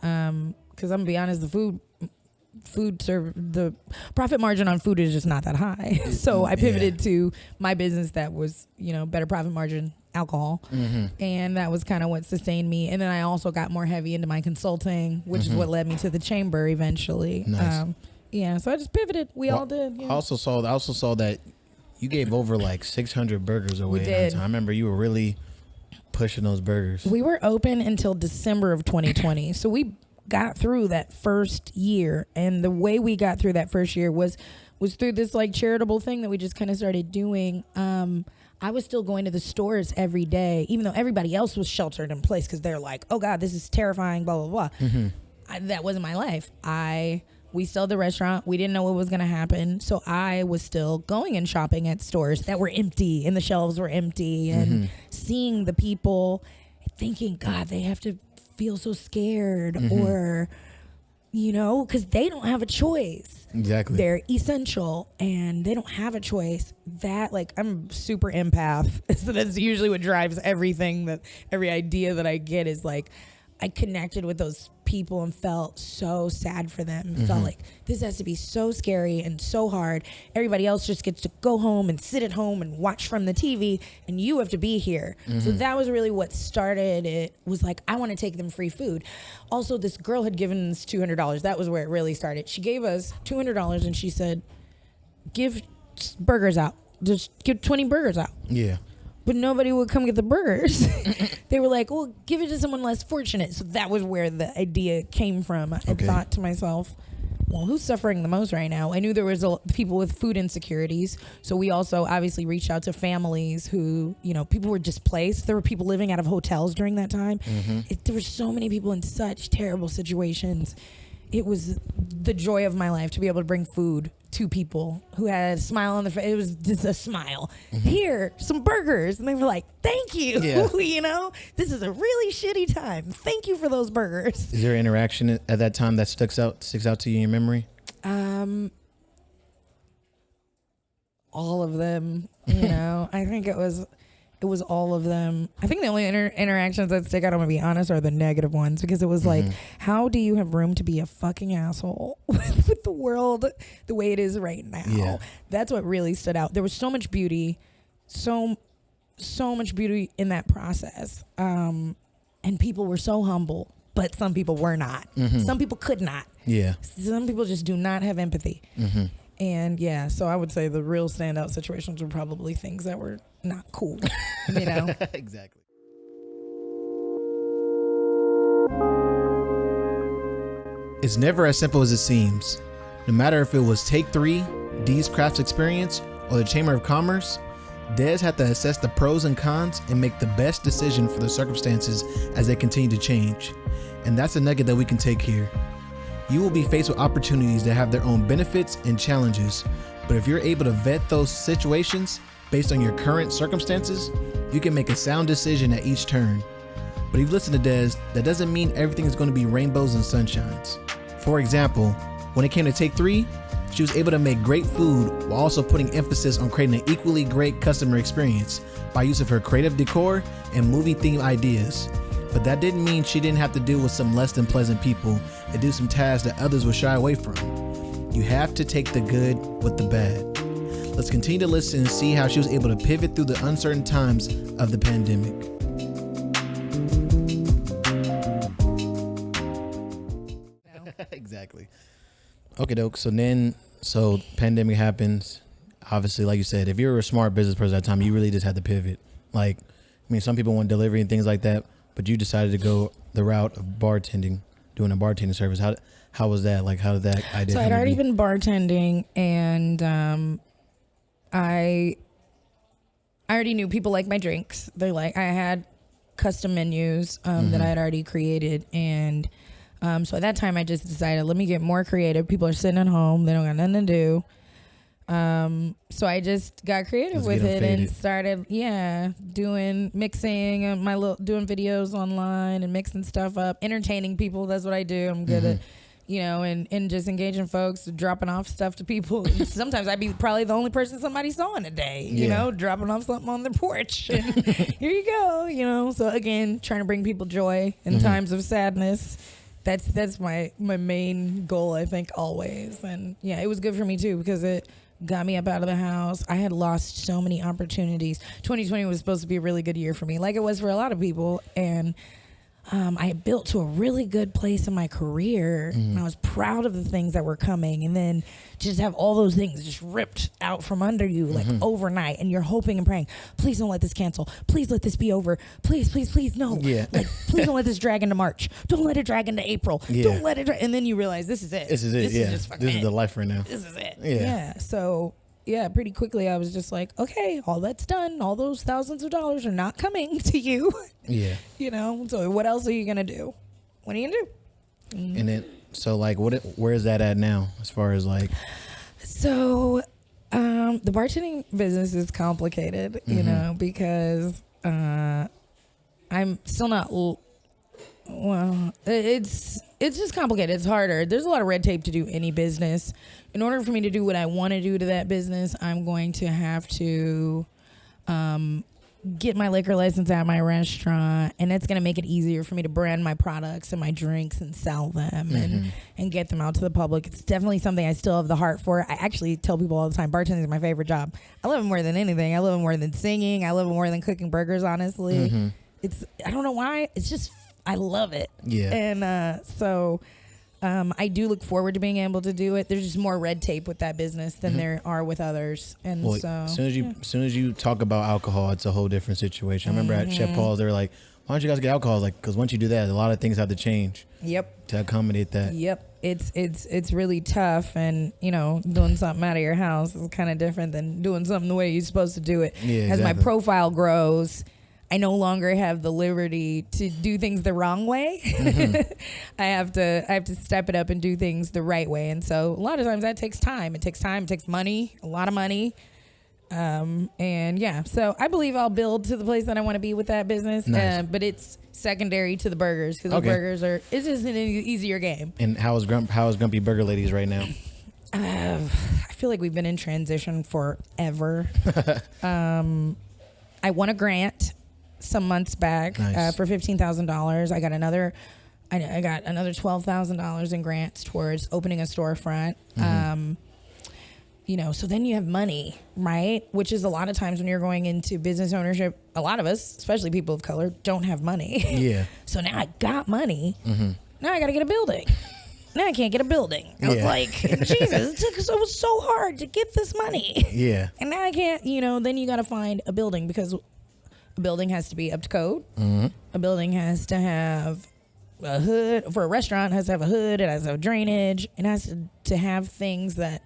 because I'm gonna be honest, the profit margin on food is just not that high. So I pivoted to my business that was, better profit margin, alcohol. And that was kind of what sustained me. And then I also got more heavy into my consulting, which is what led me to the chamber eventually. Nice. So I just pivoted. We all did. Yeah.
I also saw that you gave over like 600 burgers away. We did. I remember you were really pushing those burgers.
We were open until December of 2020. So we got through that first year, and the way we got through that first year was through this like charitable thing that we just kind of started doing. I was still going to the stores every day, even though everybody else was sheltered in place because they're like, oh God, this is terrifying, blah, blah, blah. That wasn't my life. We still had the restaurant. We didn't know what was going to happen. So I was still going and shopping at stores that were empty and the shelves were empty and seeing the people thinking, God, they have to feel so scared or, because they don't have a choice.
Exactly.
They're essential and they don't have a choice. I'm super empath. So that's usually what drives everything, every idea that I get is like, I connected with those people and felt so sad for them. Felt like this has to be so scary and so hard. Everybody else just gets to go home and sit at home and watch from the TV, and you have to be here. So that was really what started it. Was like, I want to take them free food. Also, this girl had given us $200. That was where it really started. She gave us $200 and she said, give burgers out. Just give 20 burgers out.
Yeah.
But nobody would come get the burgers. They were like, well, give it to someone less fortunate. So that was where the idea came from. I thought to myself, well, who's suffering the most right now? I knew there was people with food insecurities. So we also obviously reached out to families who, people were displaced. There were people living out of hotels during that time. There were so many people in such terrible situations. It was the joy of my life to be able to bring food to people who had a smile on their face. It was just a smile. Here, some burgers. And they were like, thank you.
Yeah.
This is a really shitty time. Thank you for those burgers.
Is there an interaction at that time that sticks out to you in your memory?
All of them, I think it was all of them. I think the only interactions that stick out, I'm going to be honest, are the negative ones, because it was like, how do you have room to be a fucking asshole with the world the way it is right now?
Yeah.
That's what really stood out. There was so much beauty, so much beauty in that process. And people were so humble, but some people were not. Some people could not.
Yeah.
Some people just do not have empathy. And yeah, so I would say the real standout situations were probably things that were not cool,
Exactly. It's never as simple as it seems. No matter if it was Take 3, D's Crafts Experience, or the Chamber of Commerce, Des had to assess the pros and cons and make the best decision for the circumstances as they continue to change. And that's a nugget that we can take here. You will be faced with opportunities that have their own benefits and challenges, but if you're able to vet those situations based on your current circumstances, you can make a sound decision at each turn. But if you listen to Des, that doesn't mean everything is going to be rainbows and sunshines. For example, when it came to Take 3, she was able to make great food while also putting emphasis on creating an equally great customer experience by use of her creative decor and movie-themed ideas. But that didn't mean she didn't have to deal with some less than pleasant people and do some tasks that others would shy away from. You have to take the good with the bad. Let's continue to listen and see how she was able to pivot through the uncertain times of the pandemic. Exactly. Okay, doke. So pandemic happens. Obviously, like you said, if you're a smart business person at that time, you really just had to pivot. Like, some people want delivery and things like that, but you decided to go the route of bartending, doing a bartending service. How was that? Like, how did that idea?
So I'd already been bartending, and I already knew people like my drinks. I had custom menus that I had already created, and so at that time I just decided, let me get more creative. People are sitting at home, they don't got nothing to do. So I just got creative with it and started, doing mixing and doing videos online and mixing stuff up, entertaining people. That's what I do. I'm good at, and just engaging folks, dropping off stuff to people. Sometimes I'd be probably the only person somebody saw in a day, dropping off something on their porch. And here you go, So again, trying to bring people joy in times of sadness. That's my main goal, I think, always. And yeah, it was good for me too, because it got me up out of the house. I had lost so many opportunities. 2020 was supposed to be a really good year for me, like it was for a lot of people. And I had built to a really good place in my career. And I was proud of the things that were coming. And then just have all those things just ripped out from under you like overnight. And you're hoping and praying, please don't let this cancel. Please let this be over. Please, please, please, no.
Yeah.
Please don't let this drag into March. Don't let it drag into April.
Yeah.
And then you realize this is it.
This is it.
This is just fucking
this is
it.
the life right now.
This is it.
Yeah.
So pretty quickly I was just like, okay, all that's done. All those thousands of dollars are not coming to you.
Yeah.
You know, so what else are you going to do? What are you going to do?
And then, so like, where is that at now as far as like?
So the bartending business is complicated, you know, because I'm still not, well, it's just complicated. It's harder. There's a lot of red tape to do any business. In order for me to do what I want to do to that business, I'm going to have to get my liquor license at my restaurant, and it's going to make it easier for me to brand my products and my drinks and sell them and get them out to the public. It's definitely something I still have the heart for. I actually tell people all the time, bartending is my favorite job. I love it more than anything. I love it more than singing. I love it more than cooking burgers, honestly. I don't know why. It's just, I love it.
Yeah.
And so I do look forward to being able to do it. There's just more red tape with that business than there are with others. And
Well,
so
as soon as you talk about alcohol, it's a whole different situation. I remember at Chef Paul's, they were like, "Why don't you guys get alcohol?" Like, because once you do that, a lot of things have to change.
Yep.
To accommodate that.
Yep. It's really tough, and you know, doing something out of your house is kind of different than doing something the way you're supposed to do it.
Yeah,
As my
exactly.
profile grows, I no longer have the liberty to do things the wrong way. I have to step it up and do things the right way. And so a lot of times that takes time. It takes money, a lot of money. And yeah, so I believe I'll build to the place that I want to be with that business.
Nice.
But it's secondary to the burgers, because the burgers it's just an easier game.
And how is Grumpyburgerladys right now?
I feel like we've been in transition forever. I won a grant some months back for $15,000. I got another $12,000 in grants towards opening a storefront. You know, so then you have money, right? Which is a lot of times when you're going into business ownership, a lot of us, especially people of color, don't have money.
Yeah.
So now I got money. Now I got to get a building. Now I can't get a building. I was like, Jesus, it was so hard to get this money.
Yeah.
And now I can't, you know, then you got to find a building, because a building has to be up to code. A building has to have a hood. For a restaurant, it has to have a hood. It has to have drainage. It has to have things that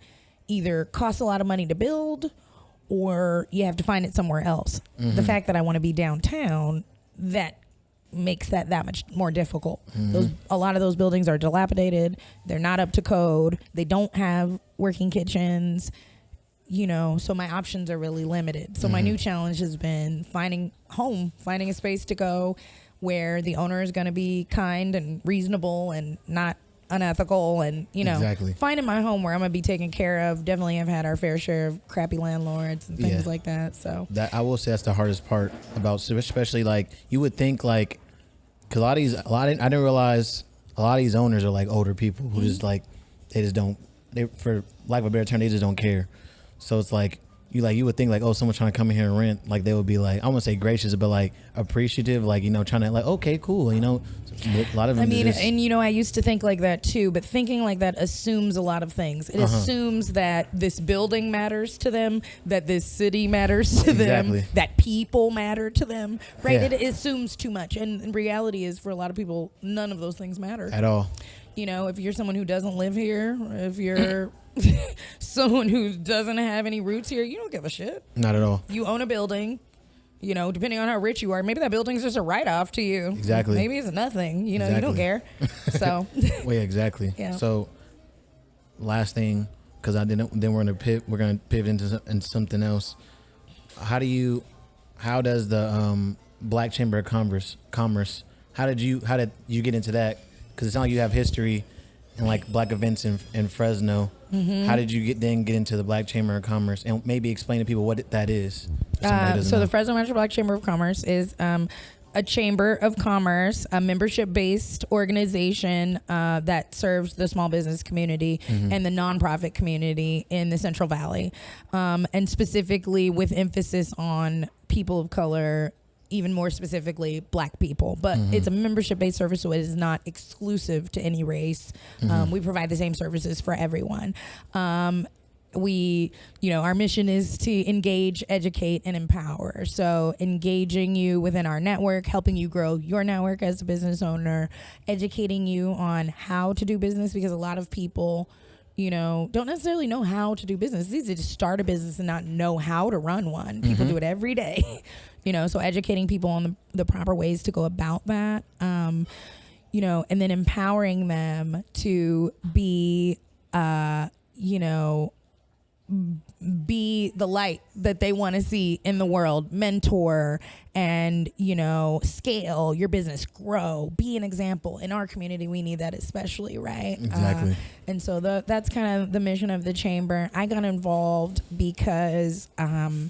either cost a lot of money to build, or you have to find it somewhere else. The fact that I want to be downtown, that makes that much more difficult. A lot of those buildings are dilapidated. They're not up to code. They don't have working kitchens. You know, so my options are really limited. So my new challenge has been finding a space to go where the owner is going to be kind and reasonable and not unethical, and, you know, finding my home where I'm going to be taken care of. Definitely have had our fair share of crappy landlords and things like that. So
that, I will say, that's the hardest part about, especially like, you would think like, because I didn't realize a lot of these owners are like older people who just like, for lack of a better term, they just don't care. So it's like you would think like, oh, someone's trying to come in here and rent, like they would be like, I won't say gracious, but like appreciative, like, you know, trying to like, okay, cool, you know. A lot of them,
I mean, and you know, I used to think like that too, but thinking like that assumes a lot of things. It assumes that this building matters to them, that this city matters to them, that people matter to them, right? It assumes too much, and reality is, for a lot of people, none of those things matter
at all.
You know, if you're someone who doesn't live here, if you're someone who doesn't have any roots here, you don't give a shit.
Not at all.
You own a building. You know, depending on how rich you are, maybe that building's just a write-off to you.
Exactly.
Maybe it's nothing. You know, you don't care. So.
Well, yeah, exactly. Yeah. So, last thing, because we're gonna pivot into something else. How does the Black Chamber of Commerce? How did you get into that? Because it's not like you have history in like Black events in Fresno. How did you get into the Black Chamber of Commerce, and maybe explain to people what that is?
So the Fresno Metro Black Chamber of Commerce is a chamber of commerce, a membership-based organization that serves the small business community and the nonprofit community in the Central Valley, and specifically with emphasis on people of color, even more specifically Black people. But it's a membership-based service, so it is not exclusive to any race. We provide the same services for everyone. Our mission is to engage, educate, and empower. So engaging you within our network, helping you grow your network as a business owner, educating you on how to do business, because a lot of people don't necessarily know how to do business. It's easy to start a business and not know how to run one. People do it every day, so educating people on the proper ways to go about that, and then empowering them to be, be the light that they want to see in the world, mentor and, scale your business, grow, be an example. In our community, we need that especially, right?
Exactly.
And so that's kind of the mission of the chamber. I got involved because I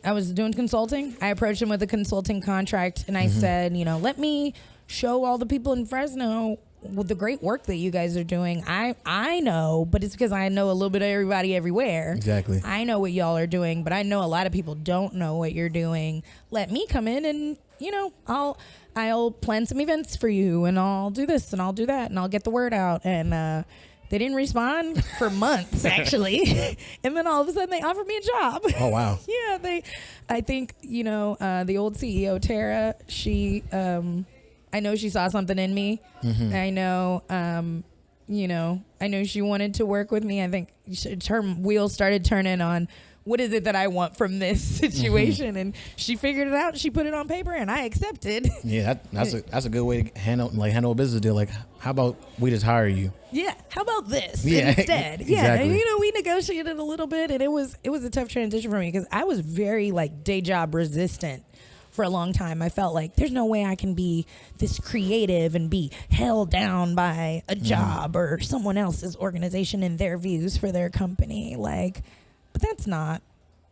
was doing consulting. I approached him with a consulting contract and I said, let me show all the people in Fresno with the great work that you guys are doing. I know, but it's because I know a little bit of everybody everywhere.
Exactly.
I know what y'all are doing, but I know a lot of people don't know what you're doing. Let me come in and, I'll plan some events for you and I'll do this and I'll do that and I'll get the word out. And they didn't respond for months, actually. And then all of a sudden they offered me a job.
Oh, wow.
Yeah, I think, the old CEO, Tara, she... I know she saw something in me. I know, I know she wanted to work with me. I think her wheels started turning on what is it that I want from this situation, and she figured it out. And she put it on paper, and I accepted.
Yeah, that's a good way to handle a business deal. Like, how about we just hire you?
Yeah, how about this instead?
Exactly.
Yeah, and we negotiated a little bit, and it was a tough transition for me because I was very day job resistant. For a long time, I felt like there's no way I can be this creative and be held down by a job or someone else's organization and their views for their company. But that's not,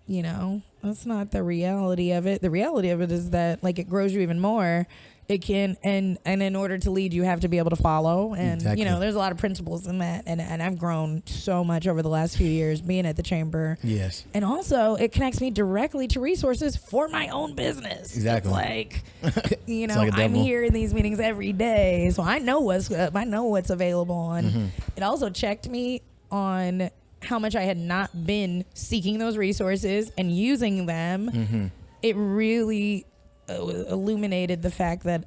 that's not the reality of it. The reality of it is that it grows you even more. It can, and in order to lead, you have to be able to follow. And,
exactly.
There's a lot of principles in that. And I've grown so much over the last few years being at the chamber.
Yes.
And also, it connects me directly to resources for my own business.
Exactly.
It's I'm here in these meetings every day. So I know what's available. And it also checked me on how much I had not been seeking those resources and using them. It really illuminated the fact that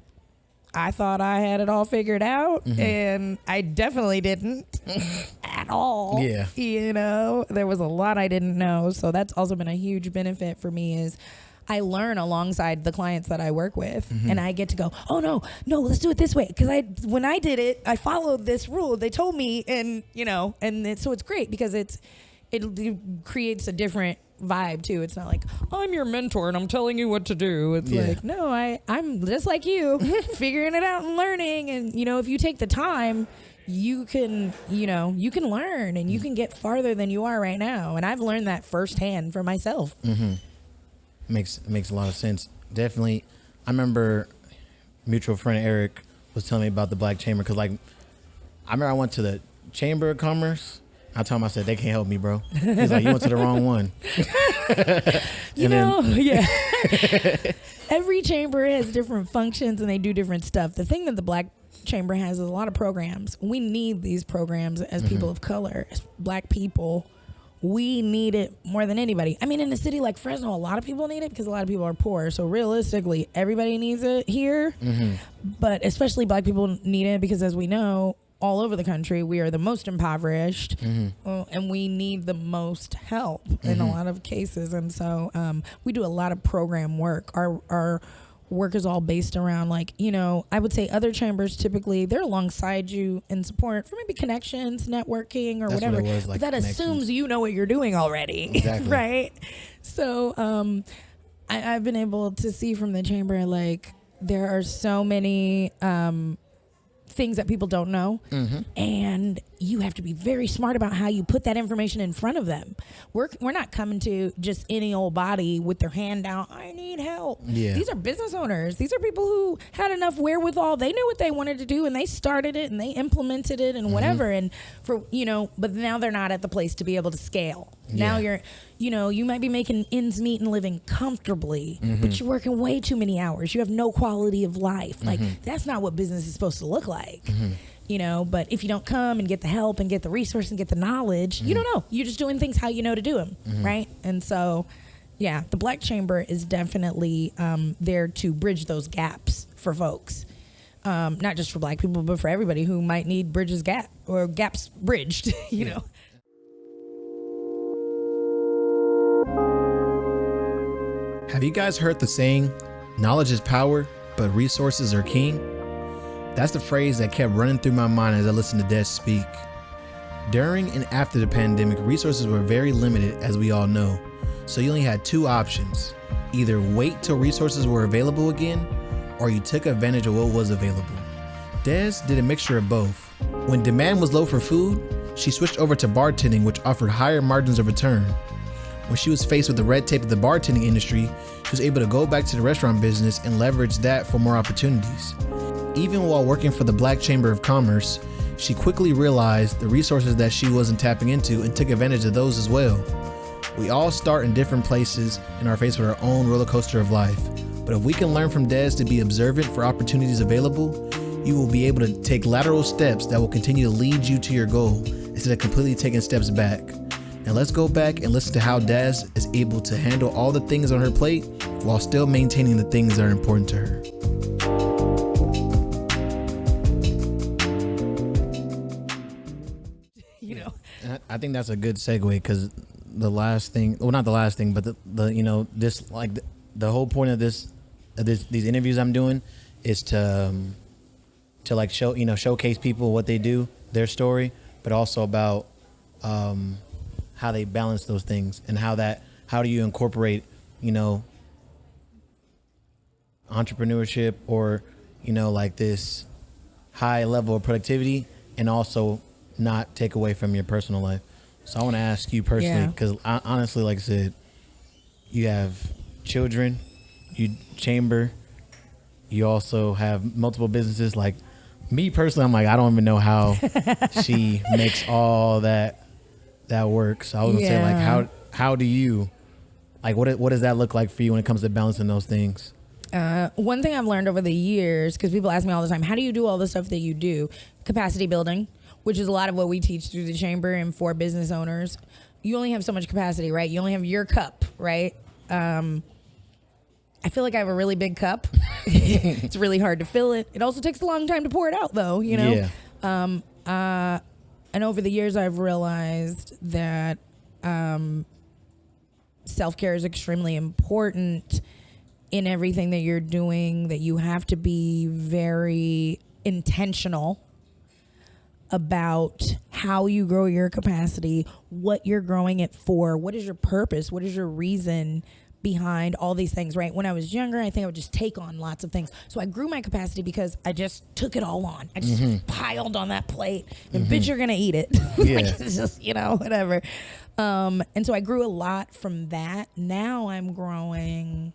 I thought I had it all figured out, and I definitely didn't at all.
Yeah.
There was a lot I didn't know. So that's also been a huge benefit for me is I learn alongside the clients that I work with, and I get to go, oh, no, let's do it this way. Because when I did it, I followed this rule. They told me, and, so it's great because it creates a different vibe too. It's not like I'm your mentor and I'm telling you what to do. It's no, I'm just like you, figuring it out and learning. And if you take the time, you can learn and you can get farther than you are right now. And I've learned that firsthand for myself.
Makes a lot of sense. Definitely. I remember mutual friend Eric was telling me about the Black Chamber because I remember I went to the Chamber of Commerce. I told him, I said, they can't help me, bro. He's like, you went to the wrong one.
Yeah. Every chamber has different functions and they do different stuff. The thing that the Black Chamber has is a lot of programs. We need these programs as people of color, as Black people. We need it more than anybody. I mean, in a city like Fresno, a lot of people need it because a lot of people are poor. So realistically, everybody needs it here. But especially Black people need it because, as we know, all over the country, we are the most impoverished, and we need the most help in a lot of cases. And so we do a lot of program work. Our work is all based around I would say other chambers typically they're alongside you in support for maybe connections, networking, or
That's
whatever.
What it was,
but that assumes you know what you're doing already,
exactly.
Right? So I've been able to see from the chamber there are so many things that people don't know, and you have to be very smart about how you put that information in front of them. We're not coming to just any old body with their hand out, I need help. These are business owners. These are people who had enough wherewithal. They knew what they wanted to do and they started it and they implemented it and whatever. And but now they're not at the place to be able to scale. Now you might be making ends meet and living comfortably, but you're working way too many hours. You have no quality of life. That's not what business is supposed to look like. But if you don't come and get the help and get the resource and get the knowledge, you don't know. You're just doing things how you know to do them, right? And so, the Black Chamber is definitely there to bridge those gaps for folks. not just for Black people, but for everybody who might need bridges gap or gaps bridged, you know.
Have you guys heard the saying, knowledge is power, but resources are king? That's the phrase that kept running through my mind as I listened to Des speak. During and after the pandemic, resources were very limited, as we all know. So you only had two options. Either wait till resources were available again, or you took advantage of what was available. Des did a mixture of both. When demand was low for food, she switched over to bartending, which offered higher margins of return. When she was faced with the red tape of the bartending industry, she was able to go back to the restaurant business and leverage that for more opportunities. Even while working for the Black Chamber of Commerce, she quickly realized the resources that she wasn't tapping into and took advantage of those as well. We all start in different places and are faced with our own roller coaster of life. But if we can learn from Des to be observant for opportunities available, you will be able to take lateral steps that will continue to lead you to your goal instead of completely taking steps back. Now let's go back and listen to how Des is able to handle all the things on her plate while still maintaining the things that are important to her.
You know,
I think that's a good segue because the last thing, well, not the last thing, but the you know, this like the whole point of these interviews I'm doing is to like showcase people what they do, their story, but also about how they balance those things and how do you incorporate, entrepreneurship or, like this high level of productivity and also not take away from your personal life. So I want to ask you personally, because honestly, like I said, you have children, you chamber, you also have multiple businesses. Like me personally, I'm like, I don't even know how she makes all that work. So I was gonna say, like, how do you, like, what does that look like for you when it comes to balancing those things?
One thing I've learned over the years, because people ask me all the time, how do you do all the stuff that you do? Capacity building, which is a lot of what we teach through the chamber and for business owners. You only have so much capacity, right? You only have your cup, right? I feel like I have a really big cup. It's really hard to fill it. It also takes a long time to pour it out, though,
Yeah.
And over the years, I've realized that self-care is extremely important in everything that you're doing, that you have to be very intentional about how you grow your capacity, what you're growing it for, what is your purpose, what is your reason behind all these things, right? When I was younger, I think I would just take on lots of things. So I grew my capacity because I just took it all on. I just piled on that plate and bitch, you're going to eat it.
Yeah.
Like, it's just, whatever. And so I grew a lot from that. Now I'm growing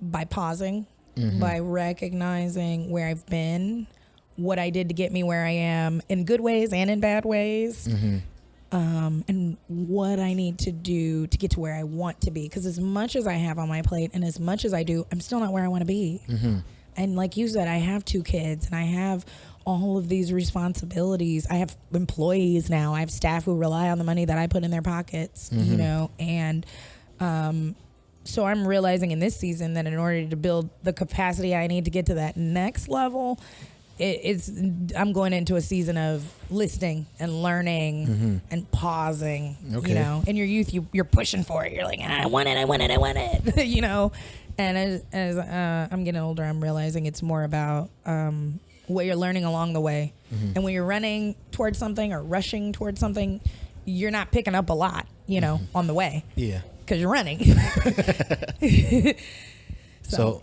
by pausing, by recognizing where I've been, what I did to get me where I am in good ways and in bad ways. And what I need to do to get to where I want to be. Because as much as I have on my plate and as much as I do, I'm still not where I want to be. And like you said, I have 2 kids and I have all of these responsibilities. I have employees now. I have staff who rely on the money that I put in their pockets, and so I'm realizing in this season that in order to build the capacity I need to get to that next level, I'm going into a season of listening and learning and pausing.
Okay.
In your youth, you're pushing for it. You're like, I want it. And as I'm getting older, I'm realizing it's more about what you're learning along the way. And when you're running towards something or rushing towards something, you're not picking up a lot, on the way.
Yeah.
Because you're running.
So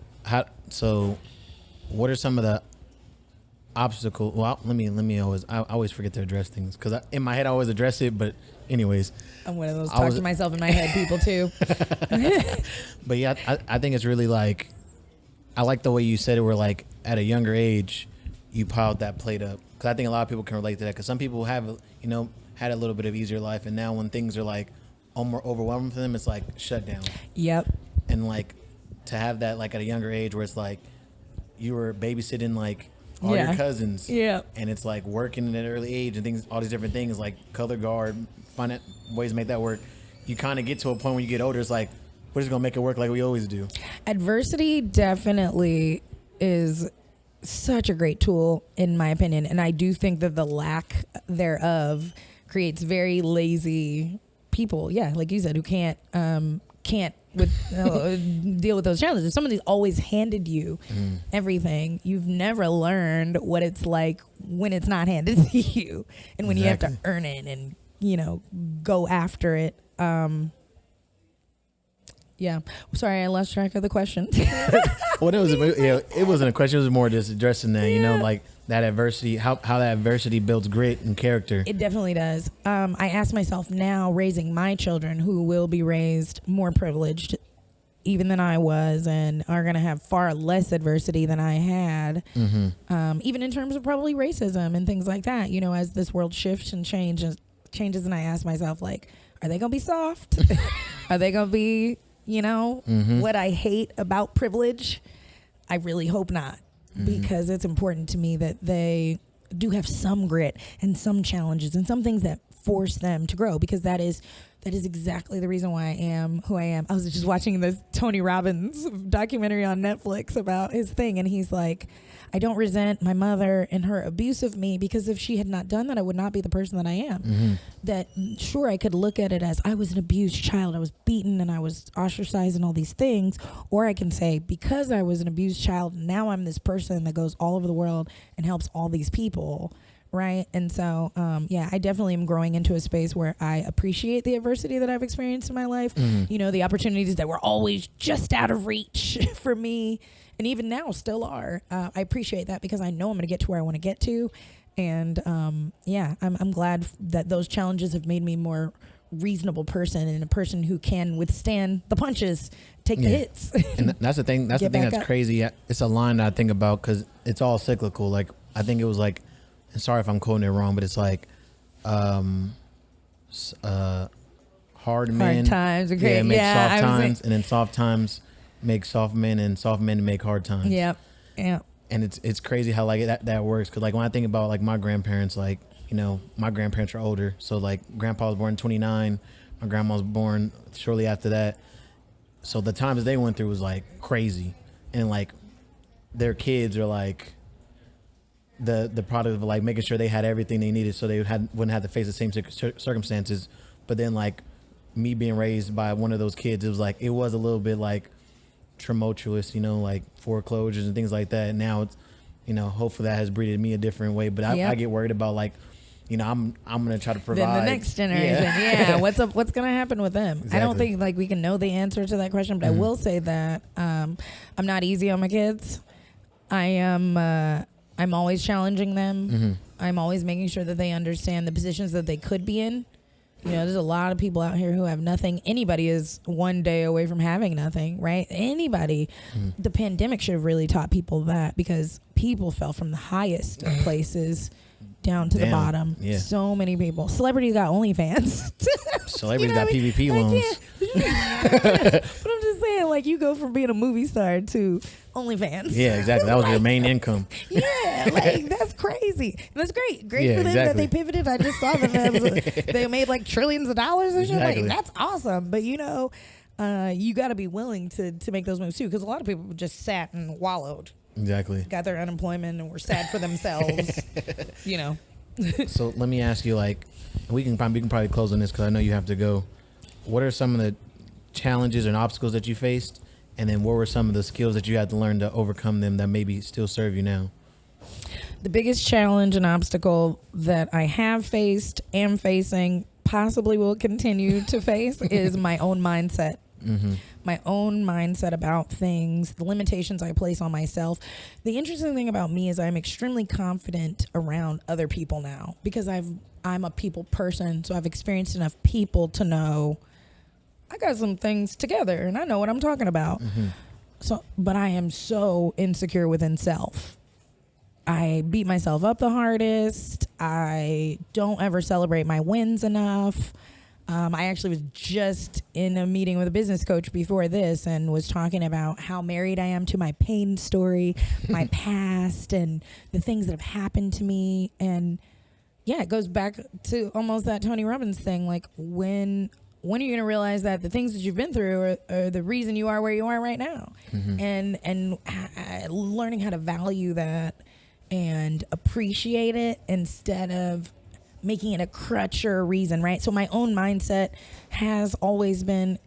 what are some of the obstacles? Well, let me I always forget to address things because in my head I always address it, but anyways,
I'm one of those talk to myself in my head people too.
But yeah, I think it's really like, I like the way you said it, where like at a younger age you piled that plate up, because I think a lot of people can relate to that, because some people have had a little bit of easier life, and now when things are like more overwhelming for them, it's like shut down.
Yep.
And like to have that like at a younger age where it's like you were babysitting like all your cousins, and it's like working at an early age and things, all these different things like color guard, find ways to make that work. You kind of get to a point when you get older, it's like we're just gonna make it work like we always do.
Adversity definitely is such a great tool, in my opinion. And I do think that the lack thereof creates very lazy people. Yeah, like you said, who can't deal with those challenges. If somebody's always handed you everything, you've never learned what it's like when it's not handed to you, and when you have to earn it and go after it. Yeah. Sorry, I lost track of the question.
Well, it wasn't a question. It was more just addressing that, like that adversity, how that adversity builds grit and character.
It definitely does. I ask myself now, raising my children, who will be raised more privileged even than I was, and are going to have far less adversity than I had, even in terms of probably racism and things like that, as this world shifts and changes, and I ask myself, like, are they going to be soft? Are they going to be, what I hate about privilege? I really hope not, because it's important to me that they do have some grit and some challenges and some things that force them to grow, because that is exactly the reason why I am who I am. I was just watching this Tony Robbins documentary on Netflix about his thing, and he's like, I don't resent my mother and her abuse of me, because if she had not done that, I would not be the person that I am. That, sure, I could look at it as I was an abused child, I was beaten and I was ostracized and all these things, or I can say, because I was an abused child, now I'm this person that goes all over the world and helps all these people. Right. And so, I definitely am growing into a space where I appreciate the adversity that I've experienced in my life. The opportunities that were always just out of reach for me, and even now still are. I appreciate that, because I know I'm going to get to where I want to get to. And I'm glad that those challenges have made me more reasonable person, and a person who can withstand the punches, take the hits.
And that's the thing. That's the thing that's crazy. It's a line that I think about, because it's all cyclical. Like, I think it was like, sorry if I'm quoting it wrong, but it's like hard
times
make soft times, and then soft times make soft men, and soft men make hard times.
Yeah.
And it's crazy how like that works, because like when I think about like my grandparents, like my grandparents are older, so like grandpa was born in 29, my grandma was born shortly after that, so the times they went through was like crazy, and like their kids are like the product of like making sure they had everything they needed, so they wouldn't have to face the same circumstances. But then like me being raised by one of those kids, it was a little bit like tumultuous, like foreclosures and things like that. And now it's, hopefully that has breeded me a different way. But I get worried about like, I'm gonna try to provide.
Then the next generation, yeah. What's gonna happen with them? Exactly. I don't think like we can know the answer to that question, but I will say that I'm not easy on my kids. I'm always challenging them. I'm always making sure that they understand the positions that they could be in. There's a lot of people out here who have nothing. Anybody is one day away from having nothing, right? Anybody. The pandemic should have really taught people that, because people fell from the highest of places down to the bottom. Yeah. So many people. Celebrities got OnlyFans.
Celebrities got PVP loans.
But I'm just saying, like, you go from being a movie star to OnlyFans.
Yeah, exactly. That was your main income.
Yeah, like, that's crazy. And that's great. Great for them that they pivoted. I just saw them. They made like trillions of dollars or something. Like, that's awesome. But, you got to be willing to make those moves too, because a lot of people just sat and wallowed.
Exactly.
Got their unemployment and were sad for themselves.
So let me ask you, like, we can probably close on this, because I know you have to go. What are some of the challenges and obstacles that you faced, and then what were some of the skills that you had to learn to overcome them that maybe still serve you now?
The biggest challenge and obstacle that I have faced, am facing, possibly will continue to face is my own mindset. My own mindset about things, the limitations I place on myself. The interesting thing about me is I'm extremely confident around other people now, because I'm a people person, so I've experienced enough people to know I got some things together and I know what I'm talking about. But I am so insecure within self. I beat myself up the hardest. I don't ever celebrate my wins enough. I actually was just in a meeting with a business coach before this, and was talking about how married I am to my pain story, my past, and the things that have happened to me. And yeah, it goes back to almost that Tony Robbins thing. Like, when when are you going to realize that the things that you've been through are the reason you are where you are right now? And learning how to value that and appreciate it instead of making it a crutch or a reason, right? So my own mindset has always been,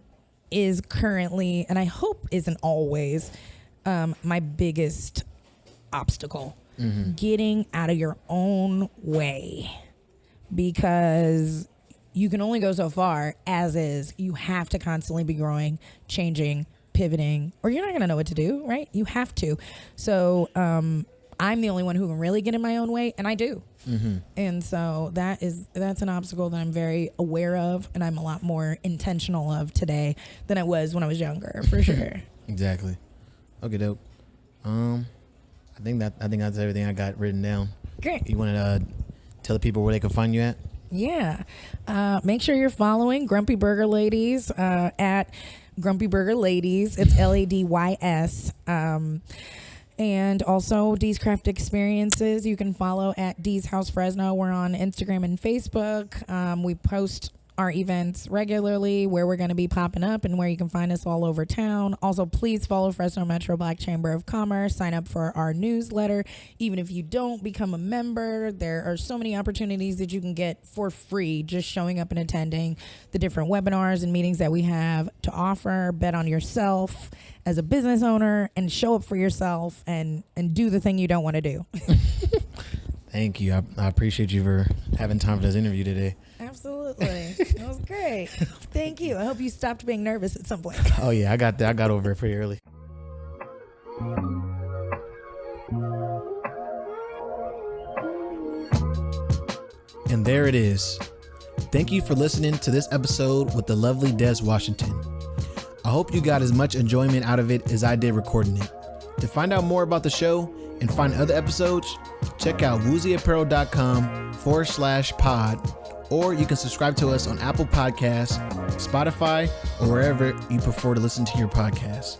is currently, and I hope isn't always, my biggest obstacle. Getting out of your own way, because you can only go so far as is. You have to constantly be growing, changing, pivoting, or you're not going to know what to do, right? You have to. So I'm the only one who can really get in my own way, and I do. And so that's an obstacle that I'm very aware of, and I'm a lot more intentional of today than I was when I was younger, for sure.
Exactly. Okay, dope. I think that's everything I got written down.
Great.
You want to tell the people where they can find you at?
Yeah. Make sure you're following Grumpyburgerladys at Grumpyburgerladys. It's LADYS. And also D's Craft Experiences. You can follow at D's House Fresno. We're on Instagram and Facebook. We post our events regularly, where we're going to be popping up and where you can find us all over town. Also, please follow Fresno Metro Black Chamber of Commerce. Sign up for our newsletter. Even if you don't become a member, there are so many opportunities that you can get for free just showing up and attending the different webinars and meetings that we have to offer. Bet on yourself as a business owner and show up for yourself and do the thing you don't want to do.
Thank you. I appreciate you for having time for this interview today.
Absolutely. That was great. Thank you. I hope you stopped being nervous at some point.
Oh yeah, I got over it pretty early. And there it is. Thank you for listening to this episode with the lovely Des Washington. I hope you got as much enjoyment out of it as I did recording it. To find out more about the show and find other episodes, check out wuziapparel.com/pod, or you can subscribe to us on Apple Podcasts, Spotify, or wherever you prefer to listen to your podcasts.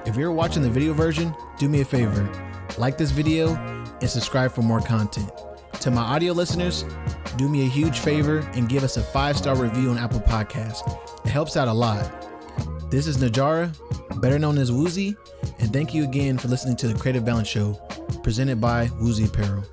If you're watching the video version, do me a favor, like this video and subscribe for more content. To my audio listeners, do me a huge favor and give us a 5-star review on Apple Podcasts. It helps out a lot. This is Najara, better known as Wuzi, and thank you again for listening to the Creative Balance Show, presented by Wuzi Apparel.